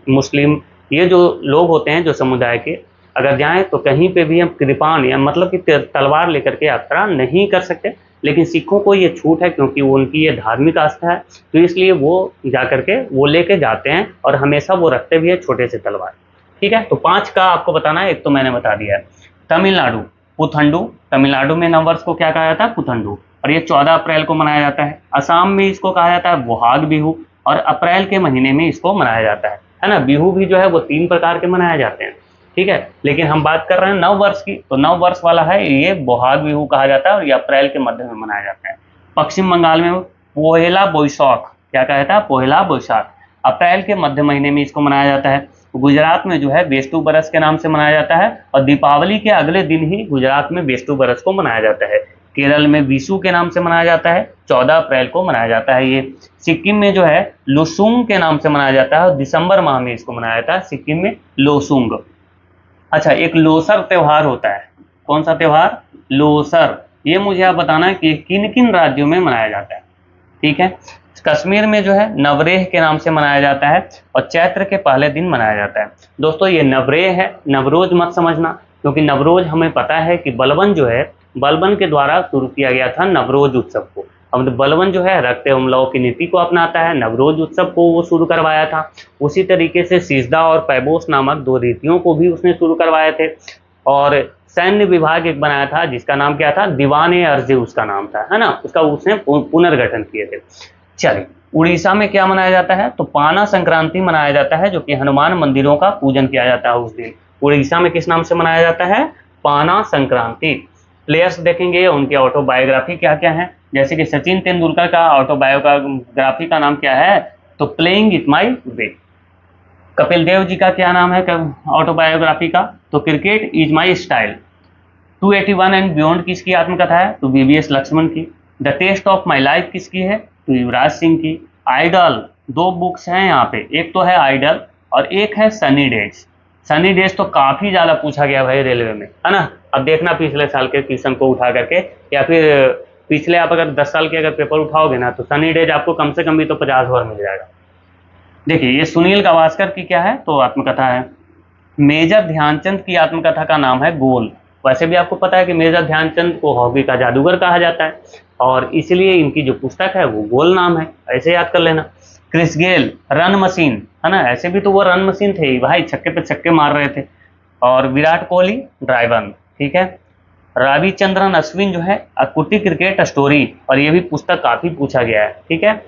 मुस्लिम ये जो लोग होते हैं जो समुदाय के अगर जाएं तो कहीं पे भी हम कृपाण या मतलब कि तलवार लेकर के यात्रा नहीं कर सकते। लेकिन सिखों को ये छूट है क्योंकि वो उनकी ये धार्मिक आस्था है, तो इसलिए वो जा करके वो लेके जाते हैं और हमेशा वो रखते भी है छोटे से तलवार, ठीक है। तो 5 का आपको बताना है, एक तो मैंने बता दिया है। तमिलनाडु, पुथंडू, तमिलनाडु में नववर्ष को क्या कहा जाता है, पुथंडू, और ये 14 अप्रैल को मनाया जाता है। असम में इसको कहा जाता है बोहाग बिहू और अप्रैल के महीने में इसको मनाया जाता है ना। बिहू भी जो है वो 3 प्रकार के मनाए जाते हैं, ठीक है। लेकिन हम बात कर रहे हैं नव वर्ष की, तो नव वर्ष वाला है ये बोहाग बिहू कहा जाता है और ये अप्रैल के मध्य में मनाया जाता है। पश्चिम बंगाल में पोहेला बोईसाख, क्या कहा जाता है, पोहेला बोईसाख, अप्रैल के मध्य महीने में इसको मनाया जाता है। गुजरात में जो है बेस्तु बरस के नाम से मनाया जाता है और दीपावली के अगले दिन ही गुजरात में बेस्तु बरस को मनाया जाता है। केरल में विशु के नाम से मनाया जाता है, 14 अप्रैल को मनाया जाता है ये। सिक्किम में जो है लोसुंग के नाम से मनाया जाता है और दिसंबर माह में इसको मनाया जाता है सिक्किम में लोसुंग। अच्छा, एक लोसर त्यौहार होता है, कौन सा त्यौहार, लोसर, ये मुझे आप बताना है कि किन किन राज्यों में मनाया जाता है, ठीक है। कश्मीर में जो है नवरेह के नाम से मनाया जाता है और चैत्र के पहले दिन मनाया जाता है। दोस्तों ये नवरेह है, नवरोज मत समझना, क्योंकि नवरोज हमें पता है कि बलबन जो है, बलबन के द्वारा शुरू किया गया था नवरोज उत्सव को। अब बलबन जो है रक्त एवं लौ की नीति को अपनाता है, नवरोज उत्सव को वो शुरू करवाया था। उसी तरीके से सिजदा और पैबोस नामक 2 रीतियों को भी उसने शुरू करवाए थे। और सैन्य विभाग एक बनाया था जिसका नाम क्या था, दीवाने अर्जे उसका नाम था, है ना, उसका उसने पुनर्गठन किए थे। चलिए, उड़ीसा में क्या मनाया जाता है, तो पाना संक्रांति मनाया जाता है, जो कि हनुमान मंदिरों का पूजन किया जाता है उस दिन। उड़ीसा में किस नाम से मनाया जाता है, पाना संक्रांति। प्लेयर्स देखेंगे उनकी ऑटोबायोग्राफी क्या क्या है, जैसे कि सचिन तेंदुलकर का ऑटोबायोग्राफी का नाम क्या है, तो playing it my way. Kapil Dev ji का क्या नाम है ऑटोबायोग्राफी का, तो cricket is my style. 281 and beyond किसकी आत्मकथा है, तो VVS लक्ष्मण की। The test of my life किसकी है, तो युवराज सिंह की। आइडल, 2 बुक्स हैं यहाँ पे, एक तो है आइडल और एक है सनी डेज। सनी डेज तो काफी ज्यादा पूछा गया भाई रेलवे में, है ना। अब देखना पिछले साल के क्वेश्चन को उठा करके, या फिर पिछले आप अगर 10 साल के अगर पेपर उठाओगे ना, तो सनी डेज आपको कम से कम भी तो 50 ओवर मिल जाएगा। देखिए ये सुनील गावस्कर की क्या है, तो आत्मकथा है। मेजर ध्यानचंद की आत्मकथा का नाम है गोल। वैसे भी आपको पता है कि मेजर ध्यानचंद को हॉकी का जादूगर कहा जाता है और इसलिए इनकी जो पुस्तक है वो गोल नाम है, ऐसे याद कर लेना। क्रिस गेल रन मशीन, है ना, ऐसे भी तो वो रन मशीन थे ही भाई, छक्के पे छक्के मार रहे थे। और विराट कोहली ड्राइवर, ठीक है। रविचंद्रन अश्विन जो है कुट्टी क्रिकेट स्टोरी, और ये भी पुस्तक काफी पूछा गया है, ठीक है।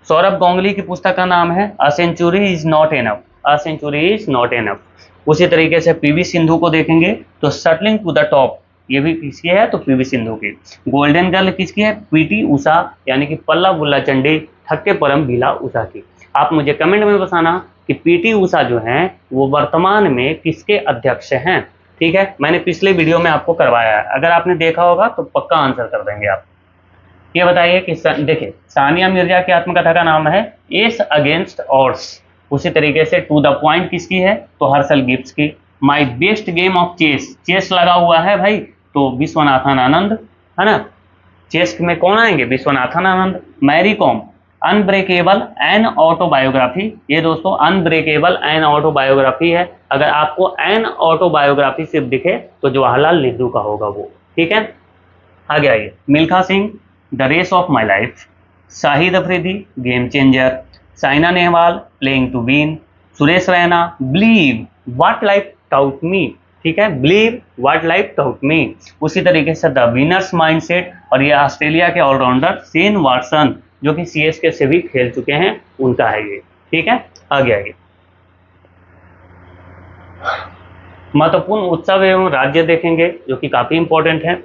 सौरभ गांगुली की पुस्तक का नाम है a century is not enough, a century is not enough. उसी तरीके से PV सिंधु को देखेंगे तो शटलिंग टू द टॉप, ये भी किसकी है, तो PV सिंधु की। गोल्डन गर्ल किसकी है, PT उषा, यानी कि पल्ला बुल्ला चंडी थक्के परम बीला उषा की। आप मुझे कमेंट में बताना कि PT उषा जो हैं वो वर्तमान में किसके अध्यक्ष हैं, ठीक है। मैंने पिछले वीडियो में आपको करवाया है, अगर आपने देखा होगा तो पक्का आंसर कर देंगे आप। ये बताइए कि देखिए सानिया मिर्जा की आत्मकथा का नाम है एस अगेंस्ट ऑड्स। उसी तरीके से टू द पॉइंट किसकी है, तो हर्षल गिब्स की। My best game of chess, chess लगा हुआ है भाई, तो विश्वनाथन आनंद, है ना। चेस में कौन आएंगे, Viswanathan Anand. Mary Kom unbreakable an autobiography, ये दोस्तों अनब्रेकेबल एन ऑटोबायोग्राफी है। अगर आपको एन ऑटोबायोग्राफी सिर्फ दिखे तो जवाहरलाल नेहरू का होगा वो, ठीक है। आगे आइए, Milkha Singh the race of my life. Shahid Afridi game changer. Saina Nehwal playing to win. Suresh Raina believe what life taught me, ठीक है, believe what life taught me. उसी तरीके से द विनर्स माइंडसेट, और ये ऑस्ट्रेलिया के ऑलराउंडर शेन वाटसन जो कि CSK से भी खेल चुके हैं, उनका है ये, ठीक है। आगे आइए, महत्वपूर्ण उत्सव एवं राज्य देखेंगे जो कि काफी इंपॉर्टेंट है।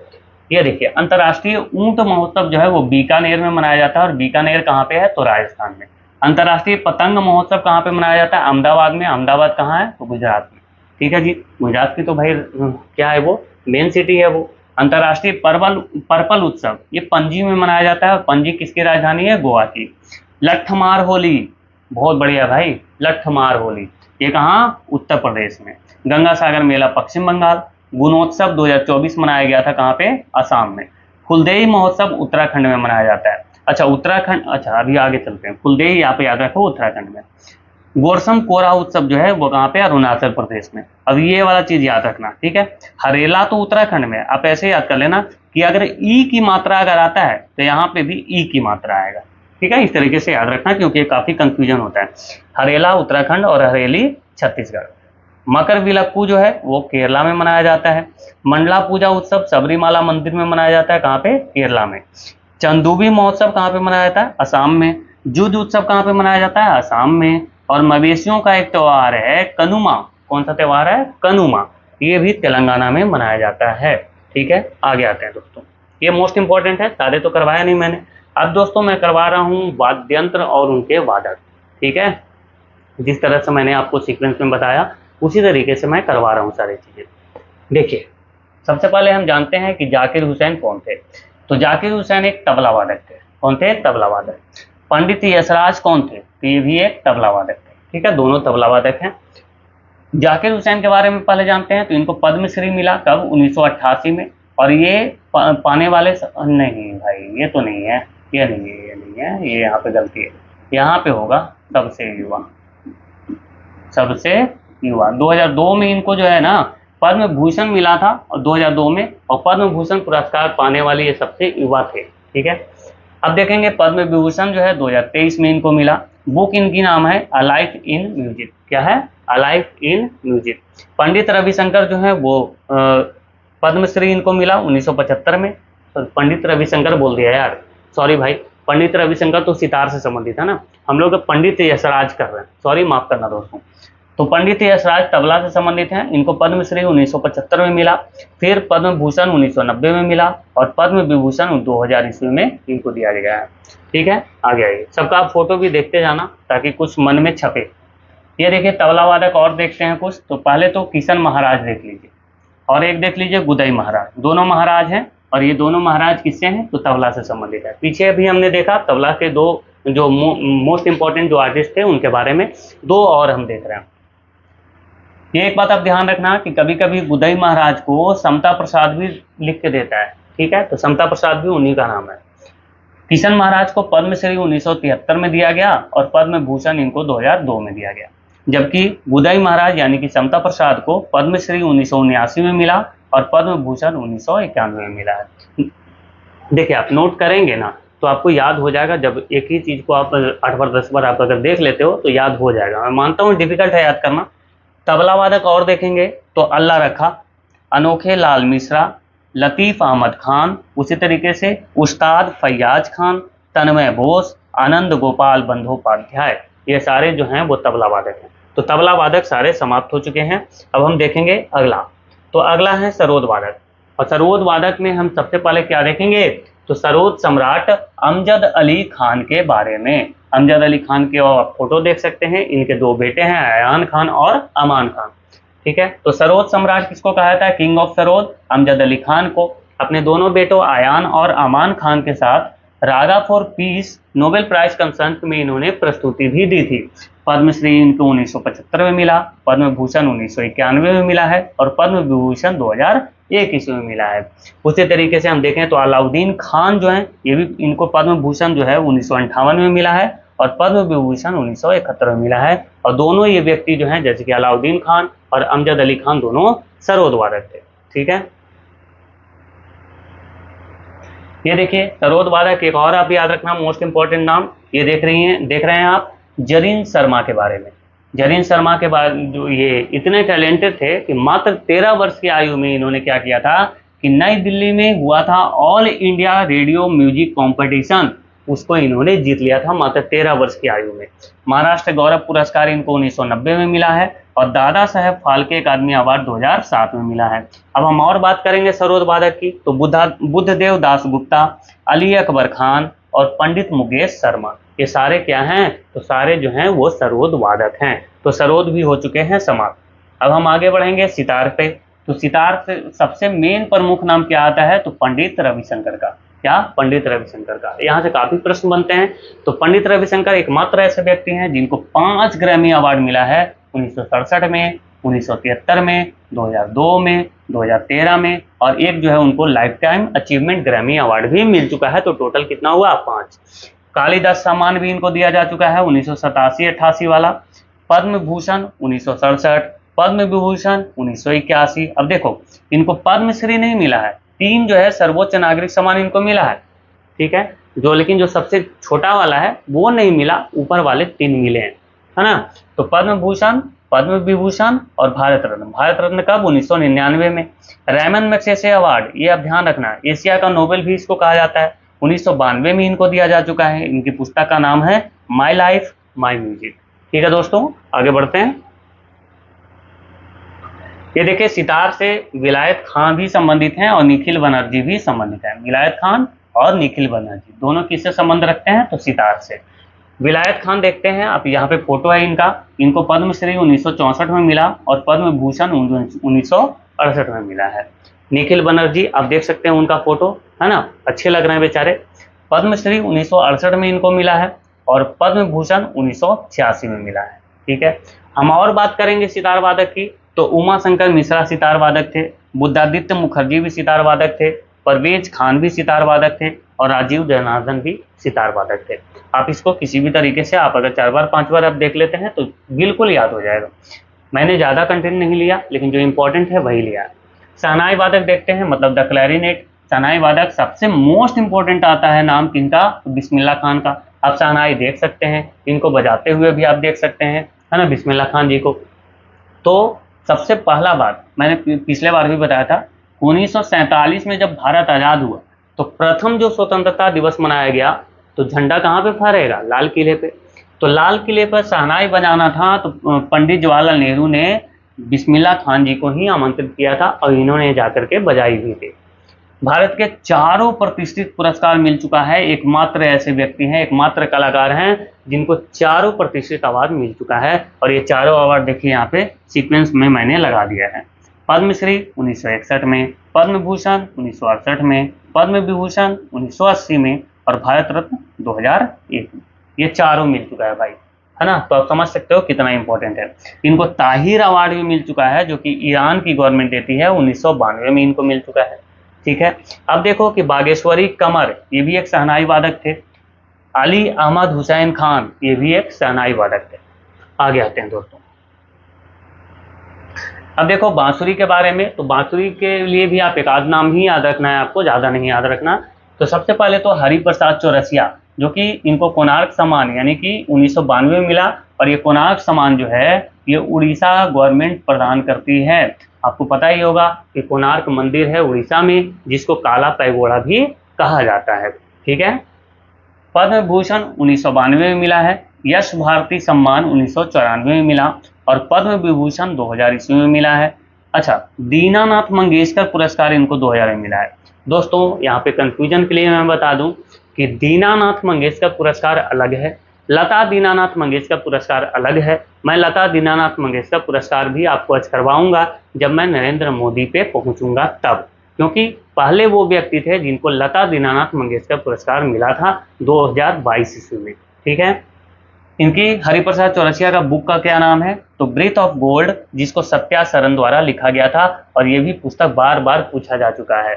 ये देखिए अंतर्राष्ट्रीय ऊंट महोत्सव जो है वो बीकानेर में मनाया जाता है, और बीकानेर कहाँ पे है, तो राजस्थान में। अंतर्राष्ट्रीय पतंग महोत्सव कहाँ पे मनाया जाता है, अहमदाबाद में। अहमदाबाद कहाँ है, तो गुजरात में। ठीक है जी। गुजरात की तो भाई क्या है वो, मेन सिटी है वो। अंतर्राष्ट्रीय पर्पल उत्सव ये पणजी में मनाया जाता है। पणजी किसकी राजधानी है, गोवा की। लट्ठमार होली, बहुत बढ़िया भाई, लट्ठमार होली ये कहाँ, उत्तर प्रदेश में। गंगा सागर मेला पश्चिम बंगाल। गुणोत्सव 2024 मनाया गया था कहाँ पे, असम में। फुलदेई महोत्सव उत्तराखंड में मनाया जाता है। अच्छा उत्तराखंड, अच्छा अभी आगे चलते हैं। फुलदेई यहाँ पे याद रखो उत्तराखंड में। गोरसम कोरा उत्सव जो है वो कहाँ पे, अरुणाचल प्रदेश में। अब ये वाला चीज याद रखना, ठीक है। हरेला तो उत्तराखंड में, आप ऐसे याद कर लेना कि अगर ई की मात्रा अगर आता है तो यहाँ पे भी ई की मात्रा आएगा, ठीक है। इस तरीके से याद रखना क्योंकि काफी कंफ्यूजन होता है। हरेला उत्तराखंड और हरेली छत्तीसगढ़। मकर विलक्कू जो है वो केरला में मनाया जाता है। मंडला पूजा उत्सव सबरीमाला मंदिर में मनाया जाता है, कहाँ पे, केरला में। चंदूबी महोत्सव कहाँ पे मनाया जाता है, असम में। जुज उत्सव कहाँ पे मनाया जाता है, असम में। और मवेशियों का एक त्योहार है कनुमा, कौन सा त्योहार है, कनुमा, ये भी तेलंगाना में मनाया जाता है, ठीक है। आगे आते हैं दोस्तों, ये मोस्ट इंपॉर्टेंट है, सारे तो करवाया नहीं मैंने। अब दोस्तों मैं करवा रहा हूँ वाद्यंत्र और उनके वादक, ठीक है। जिस तरह से मैंने आपको सीक्वेंस में बताया उसी तरीके से मैं करवा रहा हूँ सारी चीजें। देखिए सबसे पहले हम जानते हैं कि जाकिर हुसैन कौन थे। तो जाकिर हुसैन एक तबला वादक थे, कौन थे, तबला वादक। पंडित यशराज कौन थे, तो ये भी एक तबला वादक थे, ठीक है, दोनों तबला वादक हैं। जाकिर हुसैन के बारे में पहले जानते हैं, तो इनको पद्मश्री मिला कब, 1988 में। और ये पाने वाले नहीं भाई, ये तो नहीं है, ये नहीं है, ये नहीं है, ये यहाँ पे गलती है, यहाँ पे होगा सबसे युवा, सबसे युवा। 2002 में इनको जो है ना पद्म भूषण मिला था, और 2002 में, और पद्म भूषण पुरस्कार पाने वाले ये सबसे युवा थे, ठीक है। अब देखेंगे पद्म विभूषण जो है 2023 में इनको मिला। बुक इनकी नाम है अ लाइफ इन म्यूजिक, क्या है, a life in music. Pandit Ravishankar जो है वो पद्मश्री इनको मिला 1975 में। तो पंडित रविशंकर बोल दिया यार, सॉरी भाई, पंडित रविशंकर तो सितार से संबंधित है ना, हम लोग पंडित यशराज कर रहे हैं, सॉरी माफ करना दोस्तों। तो पंडित यशराज तबला से संबंधित हैं, इनको पद्मश्री 1975 में मिला। फिर पद्म भूषण 1990 में मिला, और पद्म विभूषण 2000 ईस्वी में इनको दिया गया है, ठीक है। आगे आइए, सबका आप फोटो भी देखते जाना ताकि कुछ मन में छपे। ये देखिए तबला वादक और देखते हैं कुछ। तो पहले तो किशन महाराज देख लीजिए, और एक देख लीजिए गुदई महाराज, दोनों महाराज हैं। और ये दोनों महाराज किससे हैं, तो तबला से संबंधित है। पीछे अभी हमने देखा तबला के दो जो मोस्ट इंपॉर्टेंट जो आर्टिस्ट थे उनके बारे में, दो और हम देख रहे हैं। ये एक बात आप ध्यान रखना कि कभी कभी गुदई महाराज को समता प्रसाद भी लिख के देता है, ठीक है, तो समता प्रसाद भी उन्हीं का नाम है। किशन महाराज को पद्मश्री 1973 में दिया गया, और पद्म भूषण इनको 2002 में दिया गया। जबकि गुदई महाराज यानी कि समता प्रसाद को पद्मश्री 1979 में मिला, और पद्म भूषण 1991 में मिला है। देखिए आप नोट करेंगे ना तो आपको याद हो जाएगा, जब एक ही चीज को आप 8 बार 10 बार आप अगर देख लेते हो तो याद हो जाएगा। मैं मानता हूँ डिफिकल्ट है याद करना। तबला वादक और देखेंगे तो अल्लाह रखा, अनोखे लाल मिश्रा, लतीफ़ अहमद खान, उसी तरीके से उस्ताद फैयाज खान, तन्मय बोस, आनंद गोपाल बंदोपाध्याय, ये सारे जो हैं वो तबला वादक हैं। तो तबला वादक सारे समाप्त हो चुके हैं। अब हम देखेंगे अगला, तो अगला है सरोद वादक। और सरोद वादक में हम सबसे पहले क्या देखेंगे, तो सरोद सम्राट अमजद अली खान के बारे में। अमजद अली खान के आप फोटो देख सकते हैं, इनके दो बेटे हैं अयान खान और अमान खान, ठीक है। तो सरोद सम्राट किसको कहा जाता है, किंग ऑफ सरोद, अमजद अली खान को। अपने दोनों बेटों अयान और अमान खान के साथ raga for peace Nobel prize concert में इन्होंने प्रस्तुति भी दी थी। पद्मश्री इनको 1975 में मिला, पद्म भूषण 1991 में मिला है, और पद्म विभूषण 2001 ईस्वी में मिला है। उसी तरीके से हम देखें तो अलाउद्दीन खान जो है ये भी, इनको पद्म भूषण जो है 1958 में मिला है, और पद्म विभूषण 1971 में मिला है। और दोनों ये व्यक्ति जो हैं जैसे कि अलाउद्दीन खान और अमजद अली खान दोनों सरोद वादक थे, ठीक है। ये देखिए सरोद वादक एक और आप याद रखना मोस्ट इंपॉर्टेंट नाम, ये देख रहे हैं आप जरीन शर्मा के बारे में। जरीन शर्मा के बारे जो ये इतने टैलेंटेड थे कि मात्र 13 वर्ष की आयु में इन्होंने क्या किया था कि नई दिल्ली में हुआ था all India radio music competition, उसको इन्होंने जीत लिया था मात्र 13 वर्ष की आयु में। महाराष्ट्र गौरव पुरस्कार इनको 1990 में मिला है, और दादा साहेब फाल्के अकादमी अवार्ड 2007 में मिला है। अब हम और बात करेंगे सरोद वादक की, तो बुद्धदेव दास गुप्ता, अली अकबर खान और पंडित मुकेश शर्मा, ये सारे क्या हैं, तो सारे जो हैं वो सरोद वादक हैं। तो सरोद भी हो चुके हैं समाप्त। अब हम आगे बढ़ेंगे सितार पे। तो सितार से सबसे मेन प्रमुख नाम क्या आता है, तो पंडित रविशंकर का। क्या, पंडित रविशंकर का। यहाँ से काफी प्रश्न बनते हैं। तो पंडित रविशंकर एकमात्र ऐसे व्यक्ति हैं जिनको 5 ग्रैमी अवार्ड मिला है, 1967 में, 1973 में, 2002 में, 2013 में, और एक जो है उनको life time achievement Grammy award भी मिल चुका है। तो टोटल कितना हुआ, 5। कालिदास सम्मान भी इनको दिया जा चुका है, 1987-88 वाला। पद्म भूषण 1967, पद्म विभूषण 1981। अब देखो, इनको पद्मश्री नहीं मिला है, 3 जो है सर्वोच्च नागरिक सम्मान इनको मिला है, ठीक है, जो लेकिन जो सबसे छोटा वाला है वो नहीं मिला, ऊपर वाले 3 मिले हैं, है ना। तो पद्म भूषण, पद्म विभूषण और भारत रत्न। भारत रत्न कब, 1999 में। रैमन मैग्सेसे अवार्ड, ये अब ध्यान रखना, एशिया का नोबेल भी इसको कहा जाता है, 1992 में इनको दिया जा चुका है। इनकी पुस्तक का नाम है माई लाइफ माई म्यूजिक। ठीक है दोस्तों, आगे बढ़ते हैं। ये देखिए, सितार से विलायत खान भी संबंधित हैं और निखिल बनर्जी भी संबंधित हैं। विलायत खान और निखिल बनर्जी दोनों किससे संबंध रखते हैं, तो सितार से। विलायत खान देखते हैं आप, यहाँ पे फोटो है इनका। इनको पद्मश्री 1964 में मिला और पद्म भूषण 1968 में मिला है। निखिल बनर्जी आप देख सकते हैं उनका फोटो, है ना, अच्छे लग रहे हैं बेचारे। पद्मश्री 1968 में इनको मिला है और पद्म भूषण 1986 में मिला है। ठीक है, हम और बात करेंगे सितार वादक की, तो उमा शंकर मिश्रा सितार वादक थे, बुद्धादित्य मुखर्जी भी सितार वादक थे, परवेज खान भी सितार वादक थे और राजीव जनार्दन भी सितार वादक थे। आप इसको किसी भी तरीके से आप अगर 4 बार 5 बार आप देख लेते हैं तो बिल्कुल याद हो जाएगा। मैंने ज़्यादा कंटेंट नहीं लिया, लेकिन जो इंपॉर्टेंट है वही लिया। शहनाई वादक देखते हैं, मतलब द क्लैरिनेट। शहनाई वादक सबसे मोस्ट इंपॉर्टेंट आता है नाम किनका, बिस्मिल्ला खान का। आप शहनाई देख सकते हैं, इनको बजाते हुए भी आप देख सकते हैं, है ना, बिस्मिल्ला खान जी को। तो सबसे पहला बात मैंने पिछले बार भी बताया था, 1947 में जब भारत आज़ाद हुआ तो प्रथम जो स्वतंत्रता दिवस मनाया गया, तो झंडा कहाँ पे फहरेगा, लाल किले पे। तो लाल किले पर शहनाई बजाना था, तो पंडित जवाहरलाल नेहरू ने बिस्मिल्ला खान जी को ही आमंत्रित किया था और इन्होंने जाकर के बजाई भी थी। भारत के चारों प्रतिष्ठित पुरस्कार मिल चुका है, एकमात्र ऐसे व्यक्ति हैं, एकमात्र कलाकार हैं जिनको चारों प्रतिष्ठित अवार्ड मिल चुका है। और ये चारों अवार्ड देखिए यहाँ पे सीक्वेंस में मैंने लगा दिया है। पद्मश्री 1961 में, पद्म भूषण 1968 में, पद्म विभूषण 1980 में और भारत रत्न 2001 में। ये चारों मिल चुका है भाई, है ना। तो आप समझ सकते हो कितना इंपॉर्टेंट है। इनको ताहिर अवार्ड भी मिल चुका है, जो कि ईरान की गवर्नमेंट देती है, 1992 में इनको मिल चुका है। ठीक है, अब देखो कि बागेश्वरी कमर, ये भी एक शहनाई वादक थे। अली अहमद हुसैन खान, ये भी एक शहनाई वादक थे। आगे आते हैं दोस्तों। अब देखो बांसुरी के बारे में, तो बांसुरी के लिए भी आप एक आध नाम ही याद रखना है आपको, ज़्यादा नहीं याद रखना। तो सबसे पहले तो हरिप्रसाद चौरसिया, जो कि इनको कोणार्क सम्मान यानी कि 1992 में मिला। और ये कोणार्क सम्मान जो है ये उड़ीसा गवर्नमेंट प्रदान करती है। आपको पता ही होगा कि कोणार्क मंदिर है उड़ीसा में, जिसको काला पैगोड़ा भी कहा जाता है। ठीक है, पद्म भूषण 1992 में मिला है, यश भारती सम्मान 1994 में मिला और पद्म विभूषण 2000 ईस्वी में मिला है। अच्छा, दीनानाथ मंगेशकर पुरस्कार इनको 2000 में मिला है। दोस्तों यहाँ पे कंफ्यूजन के लिए मैं बता दूं कि दीनानाथ मंगेशकर पुरस्कार अलग है, लता दीनानाथ मंगेशकर पुरस्कार अलग है। मैं लता दीनानाथ मंगेशकर पुरस्कार भी आपको आज करवाऊंगा जब मैं नरेंद्र मोदी पे पहुंचूंगा तब, क्योंकि पहले वो व्यक्ति थे जिनको लता दीनानाथ मंगेशकर पुरस्कार मिला था 2022 ईस्वी में। ठीक है, इनकी हरिप्रसाद चौरसिया का बुक का क्या नाम है, तो ब्रीथ ऑफ गोल्ड, जिसको सत्या सरन द्वारा लिखा गया था और ये भी पुस्तक बार बार पूछा जा चुका है।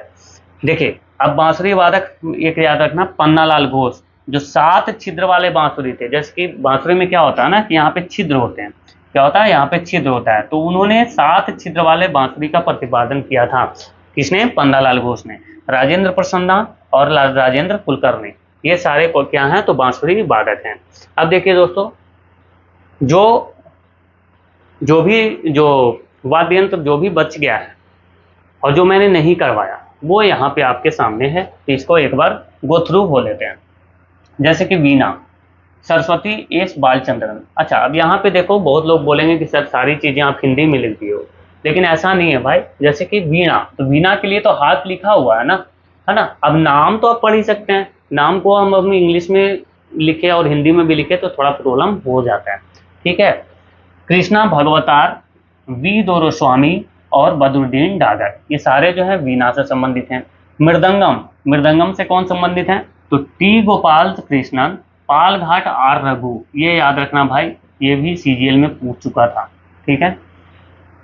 देखिए, अब बांसुरी वादक एक याद रखना, पन्नालाल घोष, जो 7 छिद्र वाले बांसुरी थे। जैसे कि बांसुरी में क्या होता है ना कि यहाँ पे छिद्र होते हैं, क्या होता है, यहाँ पे छिद्र होता है, तो उन्होंने 7 छिद्र वाले बांसुरी का प्रतिपादन किया था। किसने, पन्नालाल घोष ने। राजेंद्र प्रसन्ना और राजेंद्र कुलकर्णी, ये सारे को क्या हैं, तो बांसुरी वादक हैं। अब देखिए दोस्तों, जो वाद्य यंत्र जो भी बच गया है और जो मैंने नहीं करवाया वो यहाँ पे आपके सामने है, तो इसको एक बार गो थ्रू हो लेते हैं। जैसे कि वीणा, सरस्वती एस बालचंद्रन। अच्छा, अब यहाँ पे देखो, बहुत लोग बोलेंगे कि सर सारी चीजें आप हिंदी में लिखती हो, लेकिन ऐसा नहीं है भाई। जैसे कि वीणा, तो वीणा के लिए तो हाथ लिखा हुआ है ना, है ना। अब नाम तो आप पढ़ ही सकते हैं, नाम को हम अपनी इंग्लिश में लिखे और हिंदी में भी लिखे तो थोड़ा प्रॉब्लम हो जाता है। ठीक है, कृष्णा भगवतार वी दोरोस्वामी और बदरुद्दीन डागर, ये सारे जो है वीणा से संबंधित हैं। मृदंगम, मृदंगम से कौन संबंधित है? तो टी गोपाल कृष्णन, पालघाट आर रघु, ये याद रखना भाई, ये भी सीजीएल में पूछ चुका था। ठीक है।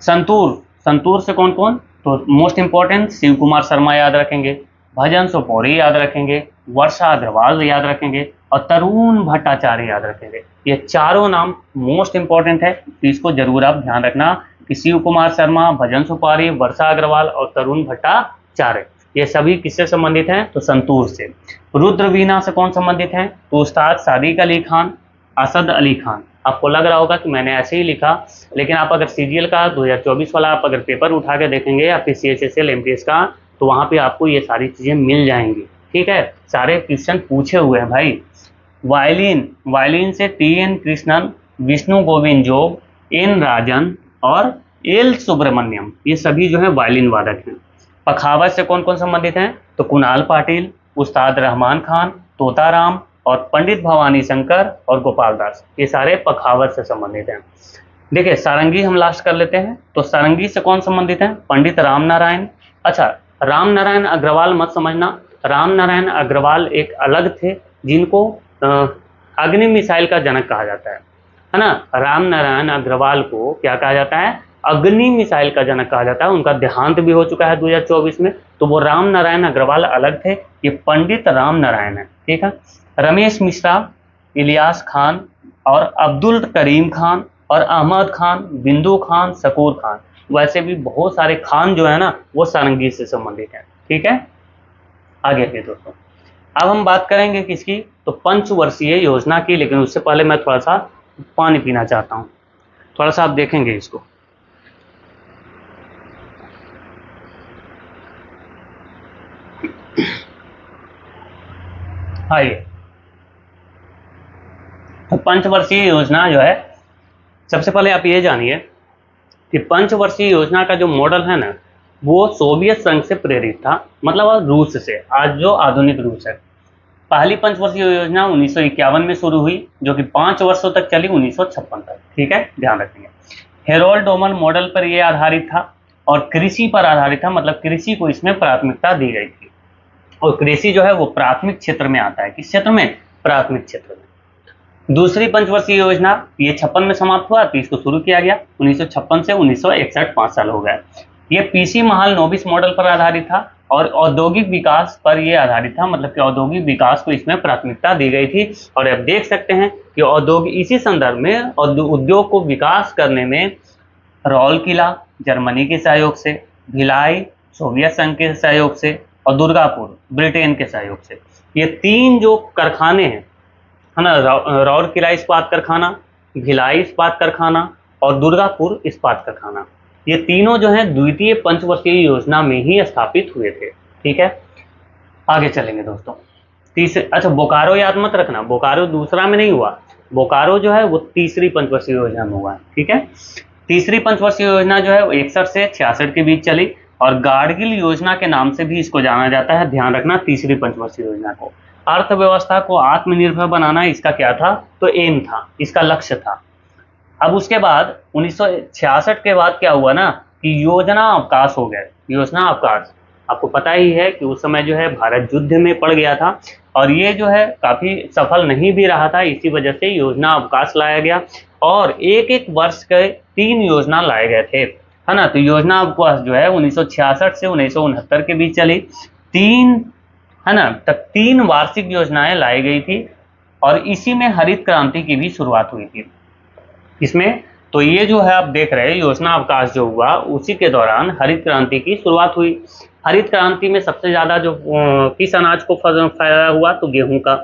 संतूर, संतूर से कौन कौन? तो मोस्ट इंपॉर्टेंट शिव कुमार शर्मा याद रखेंगे, भजन सोपोरी याद रखेंगे, वर्षा अग्रवाल याद रखेंगे और तरुण भट्टाचार्य याद रखेंगे। ये चारों नाम मोस्ट इंपॉर्टेंट है, तो इसको जरूर आप ध्यान रखना कि शिव कुमार शर्मा, भजन सोपारी, वर्षा अग्रवाल और तरुण भट्टाचार्य, ये सभी किससे संबंधित हैं? तो संतूर से। रुद्र वीणा से कौन संबंधित हैं? तो उस्ताद सादिक अली खान, असद अली खान। आपको लग रहा होगा कि मैंने ऐसे ही लिखा, लेकिन आप अगर सीजीएल का 2024 वाला आप अगर पेपर उठा के देखेंगे या फिर CHSL MTS का, तो वहाँ पे आपको ये सारी चीज़ें मिल जाएंगी। ठीक है, सारे क्वेश्चन पूछे हुए हैं भाई। वायलिन, वायलिन से TN कृष्णन, विष्णु गोविंद जोग, N राजन और L सुब्रमण्यम, ये सभी जो है वायलिन वादक हैं। पखावज से कौन कौन संबंधित हैं? तो कुणाल पाटिल, उस्ताद रहमान खान, तोताराम और पंडित भवानी शंकर और गोपाल दास, ये सारे पखावज से संबंधित हैं। देखिए सारंगी हम लास्ट कर लेते हैं। तो सारंगी से कौन संबंधित है? पंडित राम नारायण। अच्छा, राम नारायण अग्रवाल मत समझना, राम नारायण अग्रवाल एक अलग थे जिनको अग्नि मिसाइल का जनक कहा जाता है ना। राम नारायण अग्रवाल को क्या कहा जाता है? अग्नि मिसाइल का जनक कहा जाता है। उनका देहांत भी हो चुका है 2024 में, तो वो राम नारायण अग्रवाल अलग थे, ये पंडित राम नारायण है। ठीक है। रमेश मिश्रा, इलियास खान और अब्दुल करीम खान और अहमद खान, बिंदु खान, शकूर खान, वैसे भी बहुत सारे खान जो है ना वो सारंगी से संबंधित हैं। ठीक है, आगे आगे दोस्तों अब हम बात करेंगे किसकी? तो पंचवर्षीय योजना की, लेकिन उससे पहले मैं थोड़ा सा पानी पीना चाहता हूँ, थोड़ा सा आप देखेंगे इसको। आइए, तो पंचवर्षीय योजना जो है, सबसे पहले आप ये जानिए कि पंचवर्षीय योजना का जो मॉडल है ना वो सोवियत संघ से प्रेरित था, मतलब रूस से, आज जो आधुनिक रूस है। पहली पंचवर्षीय योजना 1951 में शुरू हुई, जो कि 5 वर्षों तक चली, 1956 तक। ठीक है, ध्यान रखेंगे। हेरोल्ड डोमन मॉडल पर यह आधारित था और कृषि पर आधारित था, मतलब कृषि को इसमें प्राथमिकता दी गई थी। और कृषि जो है वो प्राथमिक क्षेत्र में आता है। किस क्षेत्र में? प्राथमिक क्षेत्र में। दूसरी पंचवर्षीय योजना ये 56 में समाप्त हुआ, तो इसको शुरू किया गया 1956 से 1961, 5 साल हो गए। ये पीसी महाल नोबिस मॉडल पर आधारित था और औद्योगिक विकास पर यह आधारित था, मतलब कि औद्योगिक विकास को इसमें प्राथमिकता दी गई थी। और अब देख सकते हैं कि औद्योगिक, इसी संदर्भ में उद्योग को विकास करने में रौलकिला जर्मनी के सहयोग से, भिलाई सोवियत संघ के सहयोग से और दुर्गापुर ब्रिटेन के सहयोग से, ये 3 जो कारखाने हैं, है ना, रौलकिला इस्पात कारखाना, भिलाई इस्पात कारखाना और दुर्गापुर इस्पात कारखाना, ये तीनों जो हैं द्वितीय पंचवर्षीय योजना में ही स्थापित हुए थे। ठीक है, आगे चलेंगे दोस्तों। तीसरे, अच्छा बोकारो याद मत रखना, बोकारो दूसरा में नहीं हुआ, बोकारो जो है वो तीसरी पंचवर्षीय योजना में हुआ है। ठीक है, तीसरी पंचवर्षीय योजना जो है 61 से 66 के बीच चली और गाडगिल योजना के नाम से भी इसको जाना जाता है। ध्यान रखना तीसरी पंचवर्षीय योजना को। अर्थव्यवस्था को आत्मनिर्भर बनाना इसका क्या था? तो एम था, इसका लक्ष्य था। अब उसके बाद 1966 के बाद क्या हुआ ना कि योजना अवकाश हो गया। योजना अवकाश, आपको पता ही है कि उस समय जो है भारत युद्ध में पड़ गया था और ये जो है काफ़ी सफल नहीं भी रहा था, इसी वजह से योजना अवकाश लाया गया और एक एक वर्ष के 3 योजना लाए गए थे, है ना। तो योजना अवकाश जो है 1966 से 1969 के बीच चली, 3, है ना, तक 3 वार्षिक योजनाएं लाई गई थी और इसी में हरित क्रांति की भी शुरुआत हुई थी। इसमें तो ये जो है आप देख रहे हैं योजना अवकाश जो हुआ उसी के दौरान हरित क्रांति की शुरुआत हुई। हरित क्रांति में सबसे ज़्यादा जो किस अनाज को फायदा हुआ? तो गेहूं का।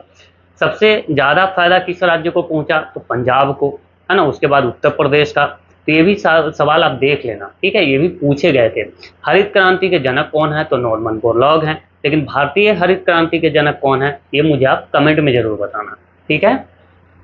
सबसे ज़्यादा फायदा किस राज्य को पहुंचा? तो पंजाब को, है ना। उसके बाद उत्तर प्रदेश का। तो ये भी सवाल आप देख लेना, ठीक है, ये भी पूछे गए थे। हरित क्रांति के जनक कौन है? तो नॉर्मन बोरलॉग हैं। लेकिन भारतीय हरित क्रांति के जनक कौन है ये मुझे आप कमेंट में जरूर बताना, ठीक है।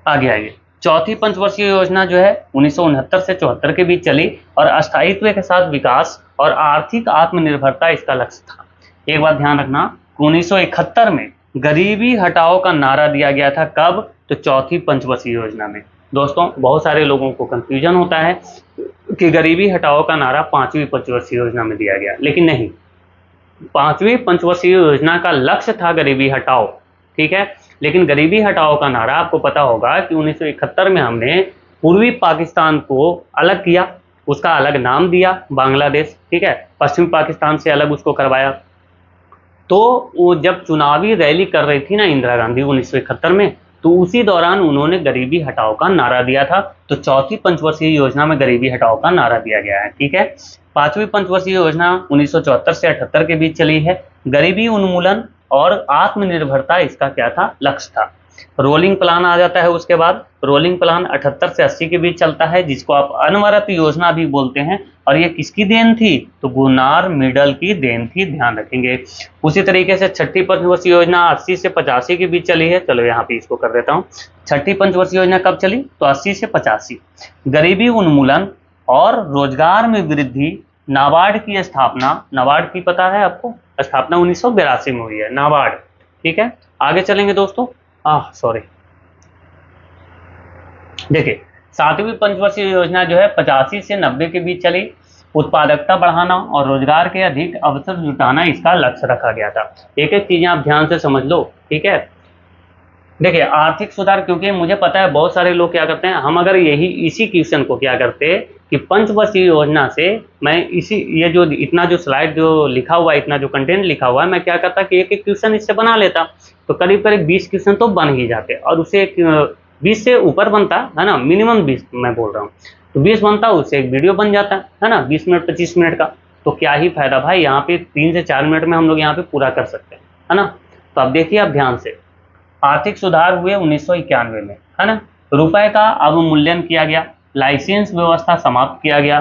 आगे आइए, चौथी पंचवर्षीय योजना जो है 1969 से 74 के बीच चली और अस्थायित्व के साथ विकास और आर्थिक आत्मनिर्भरता इसका लक्ष्य था। एक बात ध्यान रखना, 1971 में गरीबी हटाओ का नारा दिया गया था। कब? तो चौथी पंचवर्षीय योजना में। दोस्तों बहुत सारे लोगों को कंफ्यूजन होता है कि गरीबी हटाओ का नारा 5वीं पंचवर्षीय योजना में दिया गया, लेकिन नहीं, 5वीं पंचवर्षीय योजना का लक्ष्य था गरीबी हटाओ, ठीक है, लेकिन गरीबी हटाओ का नारा आपको पता होगा कि 1971 में हमने पूर्वी पाकिस्तान को अलग किया, उसका अलग नाम दिया बांग्लादेश, ठीक है, पश्चिमी पाकिस्तान से अलग उसको करवाया। तो वो जब चुनावी रैली कर रही थी ना इंदिरा गांधी 1971 में, तो उसी दौरान उन्होंने गरीबी हटाओ का नारा दिया था। तो चौथी पंचवर्षीय योजना में गरीबी हटाओ का नारा दिया गया है, ठीक है। 5वीं पंचवर्षीय योजना 1974 से 78 के बीच चली है। गरीबी उन्मूलन और आत्मनिर्भरता इसका क्या था, लक्ष्य था। रोलिंग प्लान आ जाता है उसके बाद। रोलिंग प्लान 78 से 80 के बीच चलता है, जिसको आप अनवरत योजना भी बोलते हैं, और ये किसकी देन थी, तो गुरनार मिडल की देन थी, ध्यान रखेंगे। उसी तरीके से छठी पंचवर्षीय योजना 80 से 85 के बीच चली है। चलो यहाँ पे इसको कर देता हूँ। छठी पंचवर्षीय योजना कब चली, तो 80 से 85। गरीबी उन्मूलन और रोजगार में वृद्धि, नाबार्ड की स्थापना, नाबार्ड की पता है आपको, स्थापना 1982 में हुई है नाबार्ड, ठीक है। आगे चलेंगे दोस्तों, सॉरी, देखिए 7वीं पंचवर्षीय योजना जो है 85 से 90 के बीच चली। उत्पादकता बढ़ाना और रोजगार के अधिक अवसर जुटाना इसका लक्ष्य रखा गया था। एक एक चीजें आप ध्यान से समझ लो, ठीक है। देखिए आर्थिक सुधार, क्योंकि मुझे पता है बहुत सारे लोग क्या करते हैं, हम अगर इसी क्वेश्चन को क्या करते कि पंचवर्षीय योजना से मैं ये जो इतना जो स्लाइड जो लिखा हुआ है, इतना जो कंटेंट लिखा हुआ है, मैं क्या करता कि एक एक क्वेश्चन इससे बना लेता, तो करीब करीब 20 क्वेश्चन तो बन ही जाते, और उसे 20 से ऊपर बनता है ना, मिनिमम 20 मैं बोल रहा हूँ, तो 20 बनता, उससे एक वीडियो बन जाता है ना, 20 मिनट 25 मिनट का। तो क्या ही फायदा भाई, यहाँ पे 3 से 4 मिनट में हम लोग यहाँ पे पूरा कर सकते हैं, है ना। तो अब देखिए आप ध्यान से, आर्थिक सुधार हुए 1991 में, है ना। रुपए का अवमूल्यन किया गया, लाइसेंस व्यवस्था समाप्त किया गया।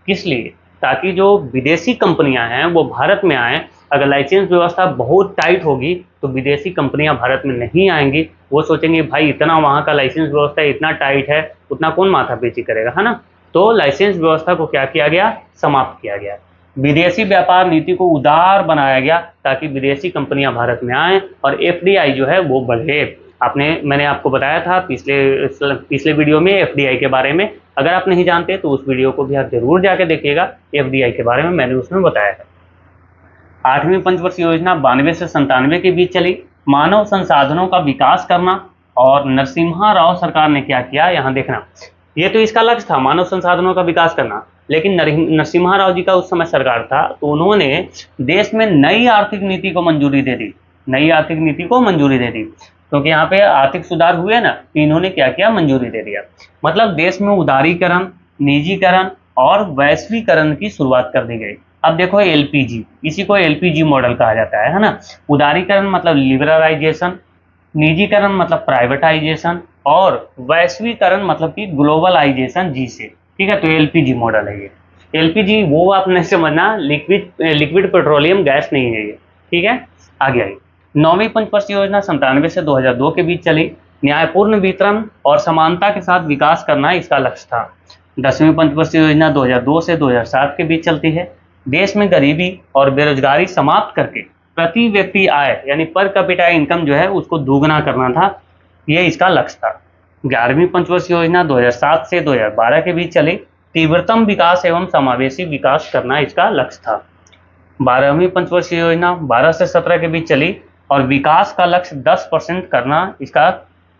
किस लिए, ताकि जो विदेशी कंपनियां हैं वो भारत में आए। अगर लाइसेंस व्यवस्था बहुत टाइट होगी तो विदेशी कंपनियां भारत में नहीं आएंगी, वो सोचेंगे भाई इतना वहाँ का लाइसेंस व्यवस्था इतना टाइट है, उतना कौन माथापेची करेगा, है ना। तो लाइसेंस व्यवस्था को क्या किया गया, समाप्त किया गया। विदेशी व्यापार नीति को उदार बनाया गया ताकि विदेशी कंपनियां भारत में आएँ और एफडीआई जो है वो बढ़े। मैंने आपको बताया था पिछले वीडियो में एफडीआई के बारे में, अगर आप नहीं जानते तो उस वीडियो को भी आप जरूर जाके देखिएगा, एफडीआई के बारे में मैंने उसमें बताया है। 8वीं पंचवर्षीय योजना 92 से 97 के बीच चली। मानव संसाधनों का विकास करना, और नरसिम्हा राव सरकार ने क्या किया, यहाँ देखना, ये तो इसका लक्ष्य था मानव संसाधनों का विकास करना, लेकिन नरसिम्हा राव जी का उस समय सरकार था, तो उन्होंने देश में नई आर्थिक नीति को मंजूरी दे दी, नई आर्थिक नीति को मंजूरी दे दी, क्योंकि यहाँ पे आर्थिक सुधार हुए ना, इन्होंने क्या किया, मंजूरी दे दिया। मतलब देश में उदारीकरण, निजीकरण और वैश्वीकरण की शुरुआत कर दी गई। अब देखो एलपीजी, इसी को एलपीजी मॉडल कहा जाता है ना। उदारीकरण मतलब लिबरलाइजेशन, निजीकरण मतलब प्राइवेटाइजेशन, और वैश्वीकरण मतलब कि ग्लोबलाइजेशन जी से, ठीक है। तो एलपीजी मॉडल है ये। एलपीजी वो आप नहीं समझना, लिक्विड पेट्रोलियम गैस नहीं है ये, ठीक है। आगे आई 9वीं पंचवर्षीय योजना 97 से 2002 के बीच चली। न्यायपूर्ण वितरण और समानता के साथ विकास करना इसका लक्ष्य था। 10वीं पंचवर्षीय योजना 2002 से 2007 के बीच चलती है। देश में गरीबी और बेरोजगारी समाप्त करके प्रति व्यक्ति आय यानी पर कैपिटा इनकम जो है उसको दोगुना करना था, ये इसका लक्ष्य था। 11वीं पंचवर्षीय योजना 2007 से 2012 के बीच चली। तीव्रतम विकास एवं समावेशी विकास करना इसका लक्ष्य था। 12वीं पंचवर्षीय योजना 12 से 17 के बीच चली और विकास का लक्ष्य 10% करना इसका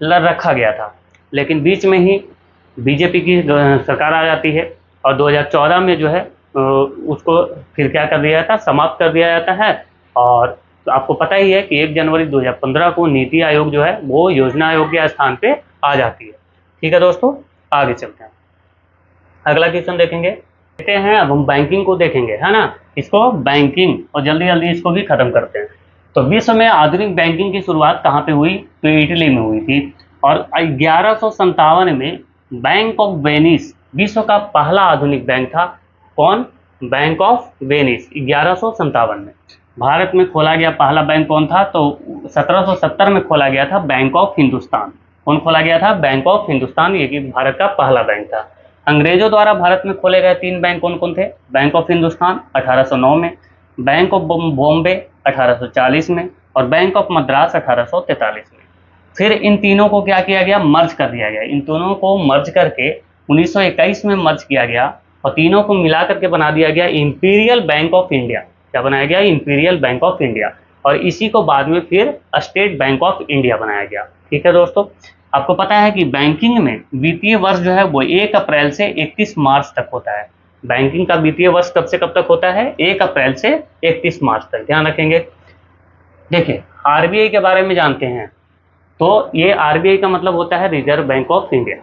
रखा गया था, लेकिन बीच में ही बीजेपी की सरकार आ जाती है और 2014 में जो है उसको फिर क्या कर दिया जाता, समाप्त कर दिया जाता है। और तो आपको पता ही है कि 1 जनवरी 2015 को नीति आयोग जो है वो योजना आयोग के स्थान पे आ जाती है। ठीक है दोस्तों, आगे चलते हैं, अगला क्वेश्चन देखेंगे। देखते हैं अब हम बैंकिंग को देखेंगे, है ना, इसको बैंकिंग, और जल्दी जल्दी इसको भी खत्म करते हैं। तो विश्व में आधुनिक बैंकिंग की शुरुआत कहाँ पे हुई, तो इटली में हुई थी। और 1157 में बैंक ऑफ वेनिस विश्व का पहला आधुनिक बैंक था। कौन, बैंक ऑफ वेनिस 1157 में। भारत में खोला गया पहला बैंक कौन था, तो 1770 में खोला गया था बैंक ऑफ हिंदुस्तान। कौन खोला गया था, बैंक ऑफ हिंदुस्तान, ये कि भारत का पहला बैंक था। अंग्रेजों द्वारा भारत में खोले गए 3 बैंक कौन कौन थे, बैंक ऑफ हिंदुस्तान 1809 में, बैंक ऑफ बॉम्बे 1840 में, और बैंक ऑफ मद्रास 1843 में। फिर इन तीनों को क्या किया गया, मर्ज कर दिया गया। इन दोनों को मर्ज करके 1921 में मर्ज किया गया और तीनों को मिला करके बना दिया गया इंपीरियल बैंक ऑफ इंडिया। क्या बनाया गया? Imperial bank of India. और इसी को बाद में फिर स्टेट बैंक ऑफ इंडिया बनाया गया। ठीक है दोस्तों, आपको पता है कि बैंकिंग में वित्तीय वर्ष जो है वो 1 अप्रैल से 31 मार्च तक होता है। बैंकिंग का वित्तीय वर्ष कब से कब तक होता है? 1 अप्रैल से 31 मार्च तक, ध्यान रखेंगे। देखिए, आरबीआई के बारे में जानते हैं, तो ये आरबीआई का मतलब होता है रिजर्व बैंक ऑफ इंडिया।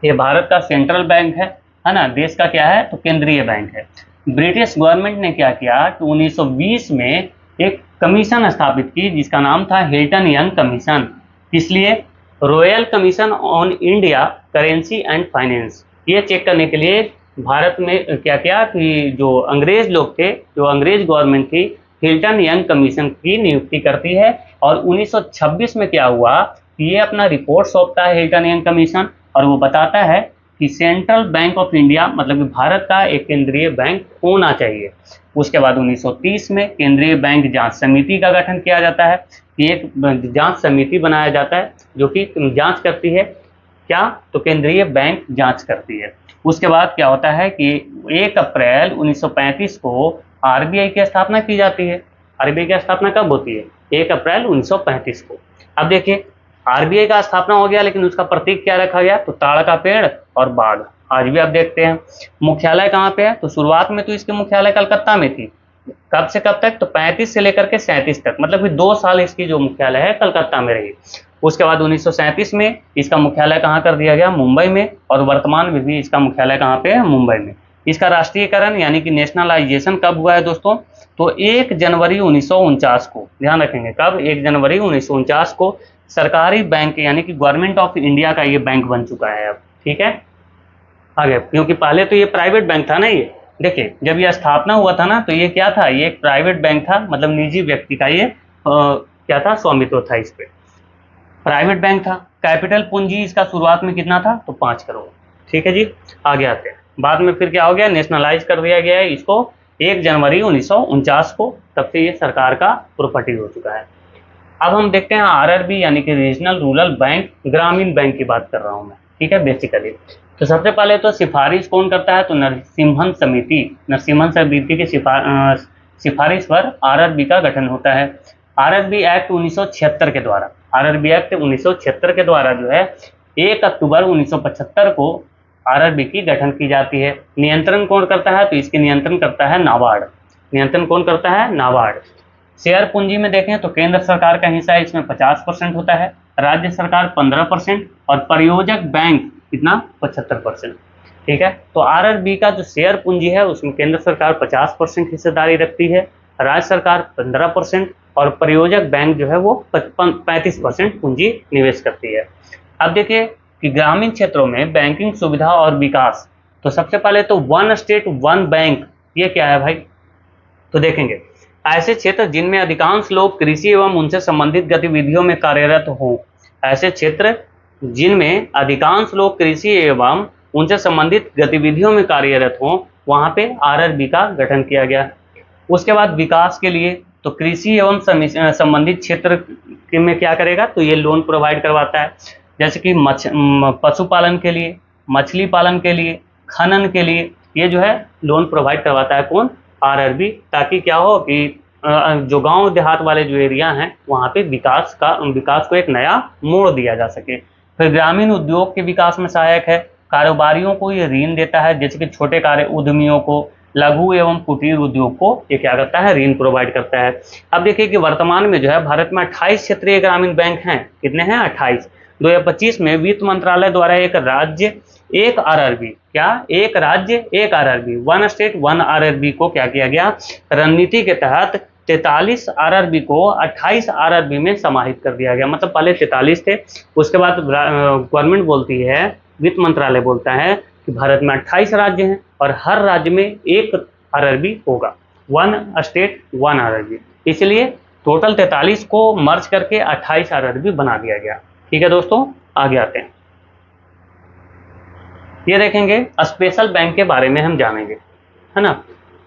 ये भारत का सेंट्रल बैंक है ना, देश का क्या है? तो केंद्रीय बैंक है। ब्रिटिश गवर्नमेंट ने क्या किया कि 1920 में एक कमीशन स्थापित की जिसका नाम था हिल्टन यंग कमीशन। इसलिए royal commission on India currency and finance, ये चेक करने के लिए भारत में क्या किया कि जो अंग्रेज लोग थे, जो अंग्रेज गवर्नमेंट थी, हिल्टन यंग कमीशन की नियुक्ति करती है। और 1926 में क्या हुआ कि ये अपना रिपोर्ट सौंपता है हिल्टन यंग कमीशन, और वो बताता है कि सेंट्रल बैंक ऑफ इंडिया मतलब कि भारत का एक केंद्रीय बैंक होना चाहिए। उसके बाद 1930 में केंद्रीय बैंक जांच समिति का गठन किया जाता है कि एक जांच समिति बनाया जाता है जो कि जांच करती है क्या? तो केंद्रीय बैंक जांच करती है। उसके बाद क्या होता है कि 1 अप्रैल 1935 को आरबीआई की स्थापना की जाती है। आरबीआई की स्थापना कब होती है? 1 अप्रैल 1935 को। अब देखिए, आरबीआई का स्थापना हो गया, लेकिन उसका प्रतीक क्या रखा गया? तो ताड़ का पेड़ और बाघ। आज भी आप देखते हैं। मुख्यालय कहाँ पे है? तो शुरुआत में तो इसकी मुख्यालय कलकत्ता में थी। कब से कब तक? तो 35 से लेकर के 37 तक, मतलब कि 2 साल इसकी जो मुख्यालय है कलकत्ता में रही। उसके बाद 1937 में इसका मुख्यालय कहाँ कर दिया गया? मुंबई में। और वर्तमान में भी इसका मुख्यालय कहाँ पे है? मुंबई में। इसका राष्ट्रीयकरण यानी कि नेशनलाइजेशन कब हुआ है दोस्तों? तो 1 जनवरी 1949 को, ध्यान रखेंगे कब? 1 जनवरी 1949 को सरकारी बैंक यानी कि गवर्नमेंट ऑफ इंडिया का ये बैंक बन चुका है अब। ठीक है, आगे, क्योंकि पहले तो ये प्राइवेट बैंक था ना। ये देखिए, जब ये स्थापना हुआ था ना तो ये क्या था? ये एक प्राइवेट बैंक था, मतलब निजी व्यक्ति का ये क्या था? स्वामित्व था इस पे, प्राइवेट बैंक था। कैपिटल पूंजी इसका शुरुआत में कितना था? तो 5 करोड़। ठीक है जी, आगे आते हैं। बाद में फिर क्या हो गया? नेशनलाइज कर दिया गया है इसको 1 जनवरी 1949 को, तब से ये सरकार का प्रॉपर्टी हो चुका है। अब हम देखते हैं आरआरबी यानी कि रीजनल रूरल बैंक, ग्रामीण बैंक की बात कर रहा हूं मैं। ठीक है, बेसिकली तो सबसे पहले तो सिफारिश कौन करता है? तो नरसिम्हन समिति, नरसिम्हन समिति की सिफारिश पर आरआरबी का गठन होता है। आरआरबी एक्ट 1976 के द्वारा, आरआरबी एक्ट 1976 के द्वारा जो है 1 अक्टूबर 1975 को आरआरबी की गठन की जाती है। नियंत्रण कौन करता है? तो इसके नियंत्रण करता है नाबार्ड। नियंत्रण कौन करता है? नाबार्ड। शेयर पूंजी में देखें तो केंद्र सरकार का हिस्सा इसमें 50% होता है, राज्य सरकार 15% और परियोजक बैंक कितना? 75%। ठीक है, तो आरआरबी का जो शेयर पूंजी है उसमें केंद्र सरकार 50% हिस्सेदारी रखती है, राज्य सरकार 15% और परियोजक बैंक जो है वो 35% पूंजी निवेश करती है। अब देखिए कि ग्रामीण क्षेत्रों में बैंकिंग सुविधा और विकास, तो सबसे पहले तो 1 स्टेट 1 बैंक, ये क्या है भाई? तो देखेंगे ऐसे क्षेत्र जिनमें अधिकांश लोग कृषि एवं उनसे संबंधित गतिविधियों में कार्यरत हों, ऐसे क्षेत्र जिनमें अधिकांश लोग कृषि एवं उनसे संबंधित गतिविधियों में कार्यरत हों, वहां पे आरआरबी का गठन किया गया। उसके बाद विकास के लिए तो कृषि एवं संबंधित क्षेत्र में क्या करेगा? तो ये लोन प्रोवाइड करवाता है, जैसे कि पशुपालन के लिए, मछली पालन के लिए, खनन के लिए, ये जो है लोन प्रोवाइड करवाता है कौन? आरआरबी, ताकि क्या हो कि जो गांव देहात वाले जो एरिया हैं वहाँ पे विकास को एक नया मोड़ दिया जा सके। फिर ग्रामीण उद्योग के विकास में सहायक है, कारोबारियों को ये ऋण देता है, जैसे कि छोटे कार्य उद्यमियों को, लघु एवं कुटीर उद्योग को ये क्या करता है? ऋण प्रोवाइड करता है। अब देखिए कि वर्तमान में जो है भारत में 28 क्षेत्रीय ग्रामीण बैंक हैं। कितने हैं? 28। 2025 में वित्त मंत्रालय द्वारा एक राज्य एक आरआरबी, क्या? एक राज्य एक आरआरबी, 1 स्टेट 1 आरआरबी को क्या किया गया? रणनीति के तहत 43 आरआरबी को 28 आरआरबी में समाहित कर दिया गया। मतलब पहले 43 थे, उसके बाद गवर्नमेंट बोलती है, वित्त मंत्रालय बोलता है कि भारत में 28 राज्य हैं और हर राज्य में एक आरआरबी होगा, 1 स्टेट 1 आरआरबी। इसलिए टोटल 43 को मर्ज करके 28 आरआरबी बना दिया गया। ठीक है दोस्तों, आगे आते हैं। ये देखेंगे स्पेशल बैंक के बारे में हम जानेंगे, है ना।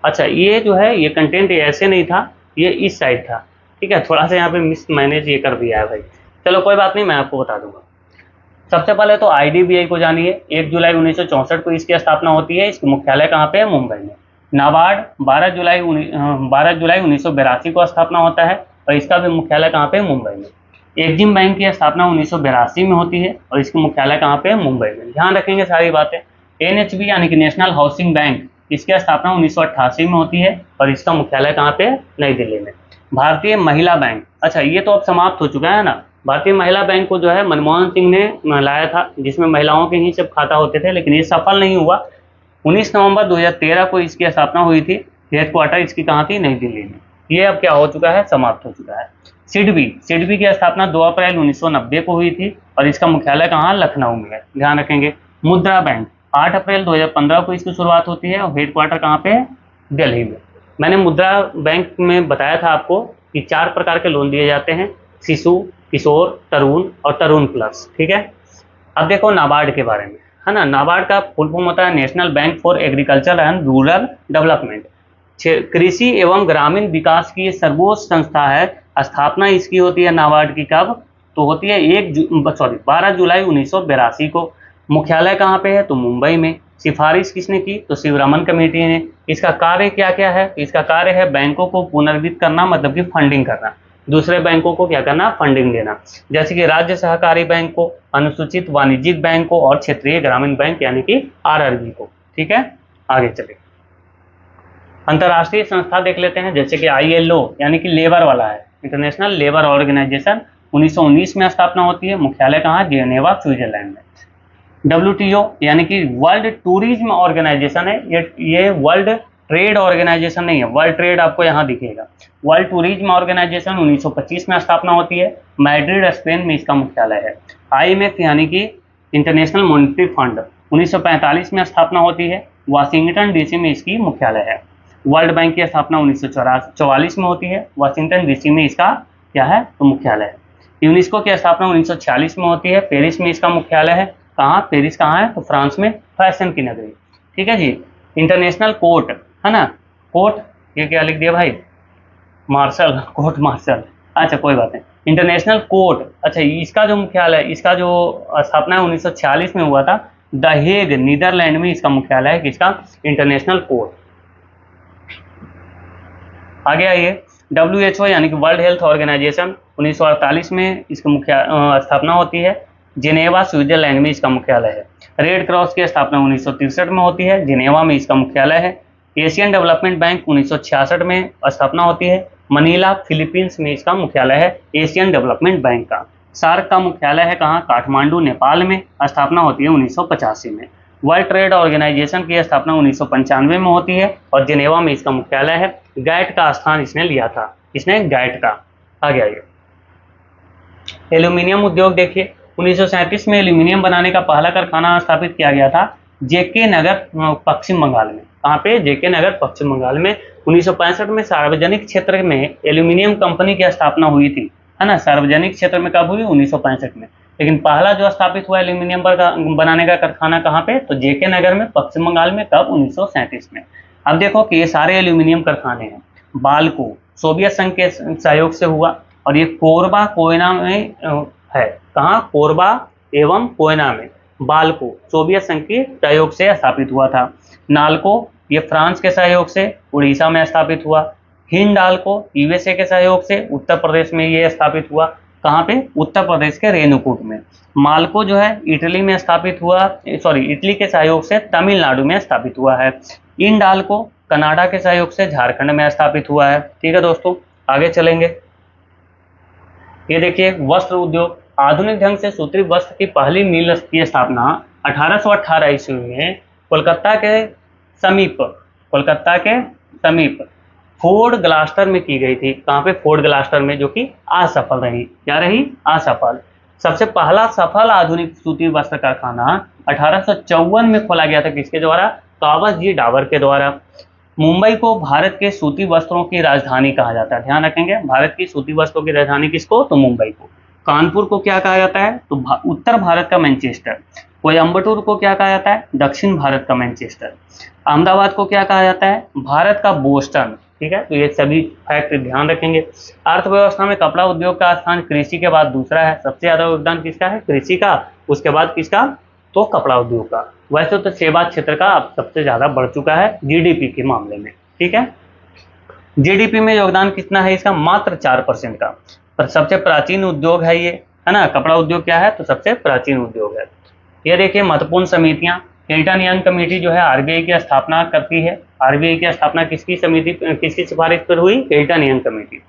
अच्छा, ये जो है ये कंटेंट ऐसे नहीं था, ये इस साइड था। ठीक है, थोड़ा सा यहाँ पे मिस मैनेज ये कर दिया है भाई, चलो कोई बात नहीं, मैं आपको बता दूंगा। सबसे पहले तो आईडीबीआई को जानिए। 1 जुलाई 1964 को इसकी स्थापना होती है। इसकी मुख्यालय कहाँ पे है? मुंबई में। नाबार्ड 12 जुलाई 1982 को स्थापना होता है और इसका भी मुख्यालय कहाँ पे? मुंबई में। एक्जिम बैंक की स्थापना 1982 में होती है और इसकी मुख्यालय कहाँ पे? मुंबई में। ध्यान रखेंगे सारी बातें। एनएचबी यानी कि नेशनल हाउसिंग बैंक, इसकी स्थापना 1988 में होती है और इसका मुख्यालय कहाँ पे? नई दिल्ली में। भारतीय महिला बैंक, अच्छा ये तो अब समाप्त हो चुका है ना। भारतीय महिला बैंक को जो है मनमोहन सिंह ने लाया था, जिसमें महिलाओं के ही सब खाता होते थे, लेकिन ये सफल नहीं हुआ। 19 नवंबर 2013 को इसकी स्थापना हुई थी। हेडक्वार्टर इसकी कहाँ थी? नई दिल्ली में। ये अब क्या हो चुका है? समाप्त हो चुका है। सिडबी की स्थापना 2 अप्रैल 1990 को हुई थी और इसका मुख्यालय कहाँ? लखनऊ में है। ध्यान रखेंगे। मुद्रा बैंक 8 अप्रैल 2015 को इसकी शुरुआत होती है और हेडक्वार्टर कहाँ पे है? दिल्ली में। मैंने मुद्रा बैंक में बताया था आपको कि 4 प्रकार के लोन दिए जाते हैं, शिशु, किशोर, तरुण और तरुण प्लस। ठीक है। अब देखो नाबार्ड के बारे में, है ना। नाबार्ड का फुल फॉर्म होता है national bank for agriculture and rural development. कृषि एवं ग्रामीण विकास की सर्वोच्च संस्था है। स्थापना इसकी होती है नाबार्ड की कब? तो होती है 12 जुलाई 1982 को। मुख्यालय कहाँ पे है? तो मुंबई में। सिफारिश किसने की? तो शिवरामन कमेटी ने। इसका कार्य क्या क्या है? इसका कार्य है बैंकों को पुनर्वित्त करना, मतलब कि फंडिंग करना, दूसरे बैंकों को क्या करना? फंडिंग देना, जैसे कि राज्य सहकारी बैंक को, अनुसूचित वाणिज्यिक बैंक को और क्षेत्रीय ग्रामीण बैंक यानी कि आरआरबी को। ठीक है, आगे चले। अंतर्राष्ट्रीय संस्था देख लेते हैं, जैसे कि आईएलओ यानी कि लेबर वाला है, इंटरनेशनल लेबर ऑर्गेनाइजेशन। 1919 में स्थापना होती है। मुख्यालय कहाँ? जेनेवा, स्विट्जरलैंड में। डब्ल्यूटीओ यानी कि वर्ल्ड टूरिज्म ऑर्गेनाइजेशन है। ये वर्ल्ड ट्रेड ऑर्गेनाइजेशन नहीं है। वर्ल्ड ट्रेड आपको यहाँ दिखेगा। वर्ल्ड टूरिज्म ऑर्गेनाइजेशन 1925 में स्थापना होती है। मैड्रिड, स्पेन में इसका मुख्यालय है। आईएमएफ यानी कि इंटरनेशनल मॉनेटरी फंड 1945 में स्थापना होती है। वाशिंगटन डीसी में इसकी मुख्यालय है। वर्ल्ड बैंक की स्थापना 1944 में होती है। वाशिंगटन डीसी में इसका क्या है? तो मुख्यालय है। यूनेस्को की स्थापना 1946 में होती है। पेरिस में इसका मुख्यालय है। कहाँ? पेरिस कहाँ है? तो फ्रांस में, फैशन की नगरी। ठीक है जी। इंटरनेशनल कोर्ट, है ना। कोर्ट, ये क्या लिख दिया भाई? Martial, court martial. अच्छा कोई बात नहीं। इंटरनेशनल कोर्ट, अच्छा इसका जो मुख्यालय, इसका जो स्थापना 1946 में हुआ था, द हेग, नीदरलैंड में इसका मुख्यालय है। किसका? International court. आगे आइए। WHO यानी कि वर्ल्ड हेल्थ ऑर्गेनाइजेशन 1948 में इसकी स्थापना होती है। जिनेवा, स्विट्जरलैंड में इसका मुख्यालय है। रेड क्रॉस की स्थापना 1963 में होती है। जिनेवा में इसका मुख्यालय है। एशियन डेवलपमेंट बैंक 1966 में स्थापना होती है। मनीला, फिलीपींस में इसका मुख्यालय है, एशियन डेवलपमेंट बैंक का। सार्क का मुख्यालय है कहाँ? काठमांडू, नेपाल में। स्थापना होती है 1985 में। वर्ल्ड ट्रेड ऑर्गेनाइजेशन की स्थापना 1995 में होती है और जिनेवा में इसका मुख्यालय है। गैट का स्थान इसने लिया था। इसने गैट का। आगे आइए। एल्यूमिनियम उद्योग देखिए। 1937 में एल्यूमिनियम बनाने का पहला कारखाना स्थापित किया गया था जेके नगर, पश्चिम बंगाल में। कहाँ पे? जेके नगर, पश्चिम बंगाल में। 1965 में सार्वजनिक क्षेत्र में एल्यूमिनियम कंपनी की स्थापना हुई थी, है ना। सार्वजनिक क्षेत्र में कब हुई? 1965 में। लेकिन पहला जो स्थापित हुआ एल्यूमिनियम बनाने का कारखाना कहाँ पे? तो जेके नगर में, पश्चिम बंगाल में। कब? 1937 में। अब देखो कि ये सारे एल्यूमिनियम कारखाने हैं। बाल्को सोवियत संघ के सहयोग से हुआ और ये कोरबा, कोयना में है। कहाँ? कोरबा एवं कोयना में। बाल्को सोवियत संघ के सहयोग से स्थापित हुआ था। नाल्को ये फ्रांस के सहयोग से उड़ीसा में स्थापित हुआ। हिंडाल्को यूएसए के सहयोग से उत्तर प्रदेश में ये स्थापित हुआ। कहाँ पे? उत्तर प्रदेश के रेणुकूट में। माल्को जो है इटली में स्थापित हुआ, इटली के सहयोग से तमिलनाडु में स्थापित हुआ है। इंडाल्को कनाडा के सहयोग से झारखंड में स्थापित हुआ है। ठीक है दोस्तों, आगे चलेंगे। ये देखिए वस्त्र उद्योग। आधुनिक ढंग से सूत्री वस्त्र की पहली मिल की स्थापना 1818 ईस्वी में कोलकाता के समीप फोर्ड ग्लास्टर में की गई थी। कहाँ पे? फोर्ड ग्लास्टर में, जो कि असफल रही। क्या रही? असफल। सबसे पहला सफल आधुनिक सूती वस्त्र कारखाना 1854 में खोला गया था। किसके द्वारा? कावस जी डाबर के द्वारा। मुंबई को भारत के सूती वस्त्रों की राजधानी कहा जाता है। ध्यान रखेंगे, भारत की सूती वस्त्रों की राजधानी किसको? तो मुंबई को। कानपुर को क्या कहा जाता है? तो उत्तर भारत का मैनचेस्टर। कोयम्बटूर को क्या कहा जाता है? दक्षिण भारत का मैनचेस्टर। अहमदाबाद को क्या कहा जाता है? भारत का बोस्टन। ठीक है, तो ये सभी फैक्ट ध्यान रखेंगे। अर्थव्यवस्था में कपड़ा उद्योग का स्थान कृषि के बाद दूसरा है। सबसे ज्यादा योगदान किसका है? कृषि का। उसके बाद किसका, तो कपड़ा उद्योग का। वैसे तो सेवा क्षेत्र का अब सबसे ज़्यादा बढ़ चुका है जीडीपी के मामले में, ठीक है। जीडीपी में योगदान कितना है इसका, मात्र 4% का। पर सबसे प्राचीन उद्योग है ये, है ना, कपड़ा उद्योग क्या है, तो सबसे प्राचीन उद्योग है। ये देखिए महत्वपूर्ण समितियां, हिल्टन यंग कमेटी जो है आरबीआई की स्थापना करती है। आरबीआई की स्थापना किसकी किसकी सिफारिश पर हुई, हिल्टन यंग कमेटी।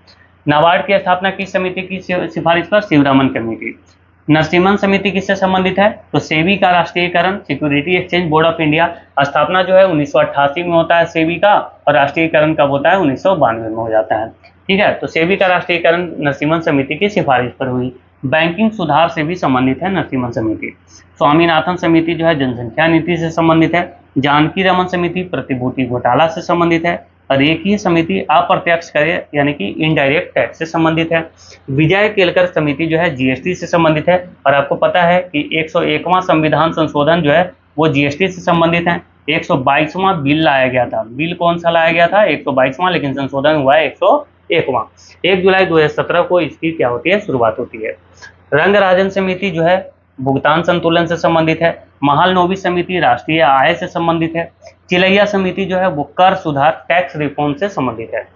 नाबार्ड की स्थापना किस समिति की सिफारिश पर, शिवरामन कमेटी। नरसिम्हन समिति किससे संबंधित है, तो सेबी का राष्ट्रीयकरण, security exchange board of India. स्थापना जो है 1988 में होता है सेबी का, और राष्ट्रीयकरण कब होता है, 1992 में हो जाता है, ठीक है। तो सेबी का राष्ट्रीयकरण नरसिम्हन समिति की सिफारिश पर हुई। बैंकिंग सुधार से भी संबंधित है नरसिम्हन समिति। स्वामीनाथन समिति जो है जनसंख्या नीति से संबंधित है। जानकी रमन समिति प्रतिभूति घोटाला से संबंधित है। और एक ही समिति अप्रत्यक्ष कर यानी कि इनडायरेक्ट टैक्स से संबंधित है। विजय केलकर समिति जो है जीएसटी से संबंधित है। और आपको पता है कि 101वां संविधान संशोधन जो है वो जीएसटी से संबंधित है। 122वां बिल लाया गया था। बिल कौन सा लाया गया था, 122वां, लेकिन संशोधन हुआ है 101वां। 1 जुलाई 2017 को इसकी क्या होती है, शुरुआत होती है। रंगराजन समिति जो है भुगतान संतुलन से संबंधित है। महालनोबिस समिति राष्ट्रीय आय से संबंधित है। चिलैया समिति जो है वो कर सुधार टैक्स रिफॉर्म से संबंधित है।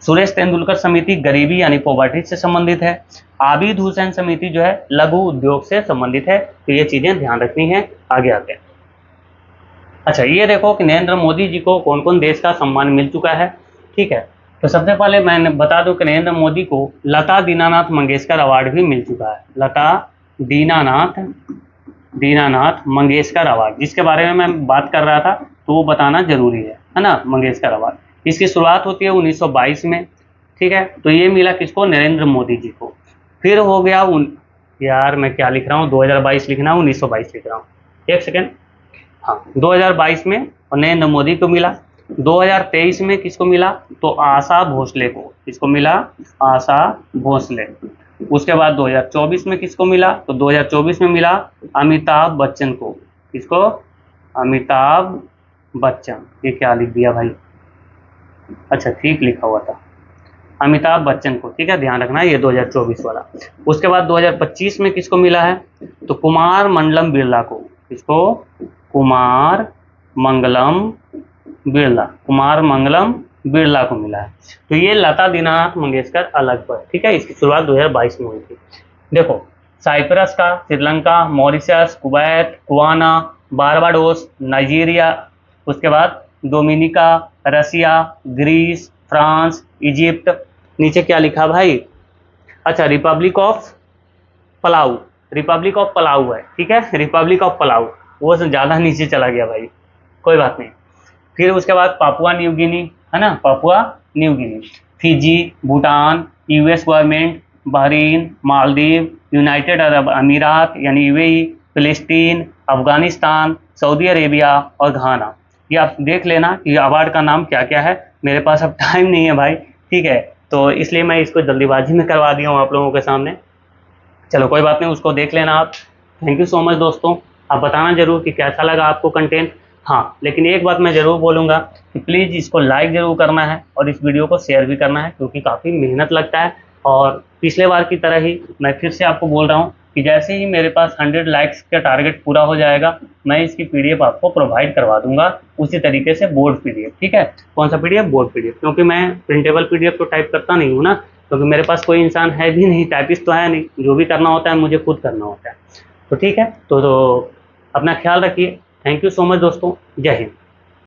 सुरेश तेंदुलकर समिति गरीबी यानी पॉवर्टी से संबंधित है। आबिद हुसैन समिति जो है लघु उद्योग से संबंधित है। तो ये चीजें ध्यान रखनी है। आगे आते हैं। अच्छा, ये देखो कि नरेंद्र मोदी जी को कौन कौन देश का सम्मान मिल चुका है, ठीक है। तो सबसे पहले मैं बता दूं कि नरेंद्र मोदी को लता दीनानाथ मंगेशकर अवार्ड भी मिल चुका है। लता दीनानाथ मंगेशकर अवार्ड, जिसके बारे में मैं बात कर रहा था, तो वो बताना जरूरी है ना। मंगेशकर अवार्ड इसकी शुरुआत होती है 1922 में, ठीक है। तो ये मिला किसको, नरेंद्र मोदी जी को। फिर हो गया यार मैं क्या लिख रहा हूँ, 2022 लिखना है, 1922 लिख रहा हूँ, एक सेकेंड। हाँ, 2022 में नरेंद्र मोदी को मिला। 2023 में किसको मिला, तो आशा भोसले को। किसको मिला, आशा भोसले। उसके बाद 2024 में किसको मिला, तो 2024 में मिला अमिताभ बच्चन को। किसको, अमिताभ बच्चन। ये क्या लिख दिया भाई, अच्छा ठीक लिखा हुआ था, अमिताभ बच्चन को, ठीक है, ध्यान रखना ये 2024 वाला। उसके बाद 2025 में किसको मिला है, तो कुमार मंगलम बिरला को। किसको, कुमार मंगलम बिरला को मिला है। तो ये लता दीनानाथ मंगेशकर अलग पर, ठीक है। इसकी शुरुआत 2022 में हुई थी। देखो साइप्रस का, Sri Lanka, Mauritius, Kuwait, Guyana, Barbados, Nigeria, उसके बाद डोमिनिका, रसिया, ग्रीस, फ्रांस, इजिप्ट। नीचे क्या लिखा भाई, अच्छा रिपब्लिक ऑफ पलाऊ है, ठीक है, रिपब्लिक ऑफ पलाऊ। वो ज़्यादा नीचे चला गया भाई, कोई बात नहीं। फिर उसके बाद पापुआ न्यू गिनी, है ना, Papua New Guinea, Fiji, Bhutan, US government, Bahrain, Maldives, United Arab अमीरात यानी यूएई, फिलिस्तीन, अफगानिस्तान, सऊदी अरेबिया और घाना। ये आप देख लेना कि अवार्ड का नाम क्या क्या है। मेरे पास अब टाइम नहीं है भाई, ठीक है, तो इसलिए मैं इसको जल्दीबाजी में करवा दिया हूँ आप लोगों के सामने। चलो कोई बात नहीं, उसको देख लेना आप। थैंक यू सो मच दोस्तों। आप बताना जरूर कि कैसा लगा आपको कंटेंट। हाँ, लेकिन एक बात मैं ज़रूर बोलूँगा कि प्लीज़ इसको लाइक ज़रूर करना है और इस वीडियो को शेयर भी करना है, क्योंकि काफ़ी मेहनत लगता है। और पिछले बार की तरह ही मैं फिर से आपको बोल रहा हूँ कि जैसे ही मेरे पास 100 लाइक्स का टारगेट पूरा हो जाएगा, मैं इसकी पीडीएफ आपको प्रोवाइड करवा दूंगा। उसी तरीके से बोर्ड पीडीएफ, ठीक है। कौन सा पीडीएफ, बोर्ड पीडीएफ, क्योंकि मैं प्रिंटेबल पीडीएफ तो टाइप करता नहीं हूँ ना, क्योंकि मेरे पास कोई इंसान है भी नहीं, टाइपिस्ट तो है नहीं। जो भी करना होता है मुझे खुद करना होता है। तो ठीक है, तो अपना ख्याल रखिए। थैंक यू सो मच दोस्तों। जय हिंद।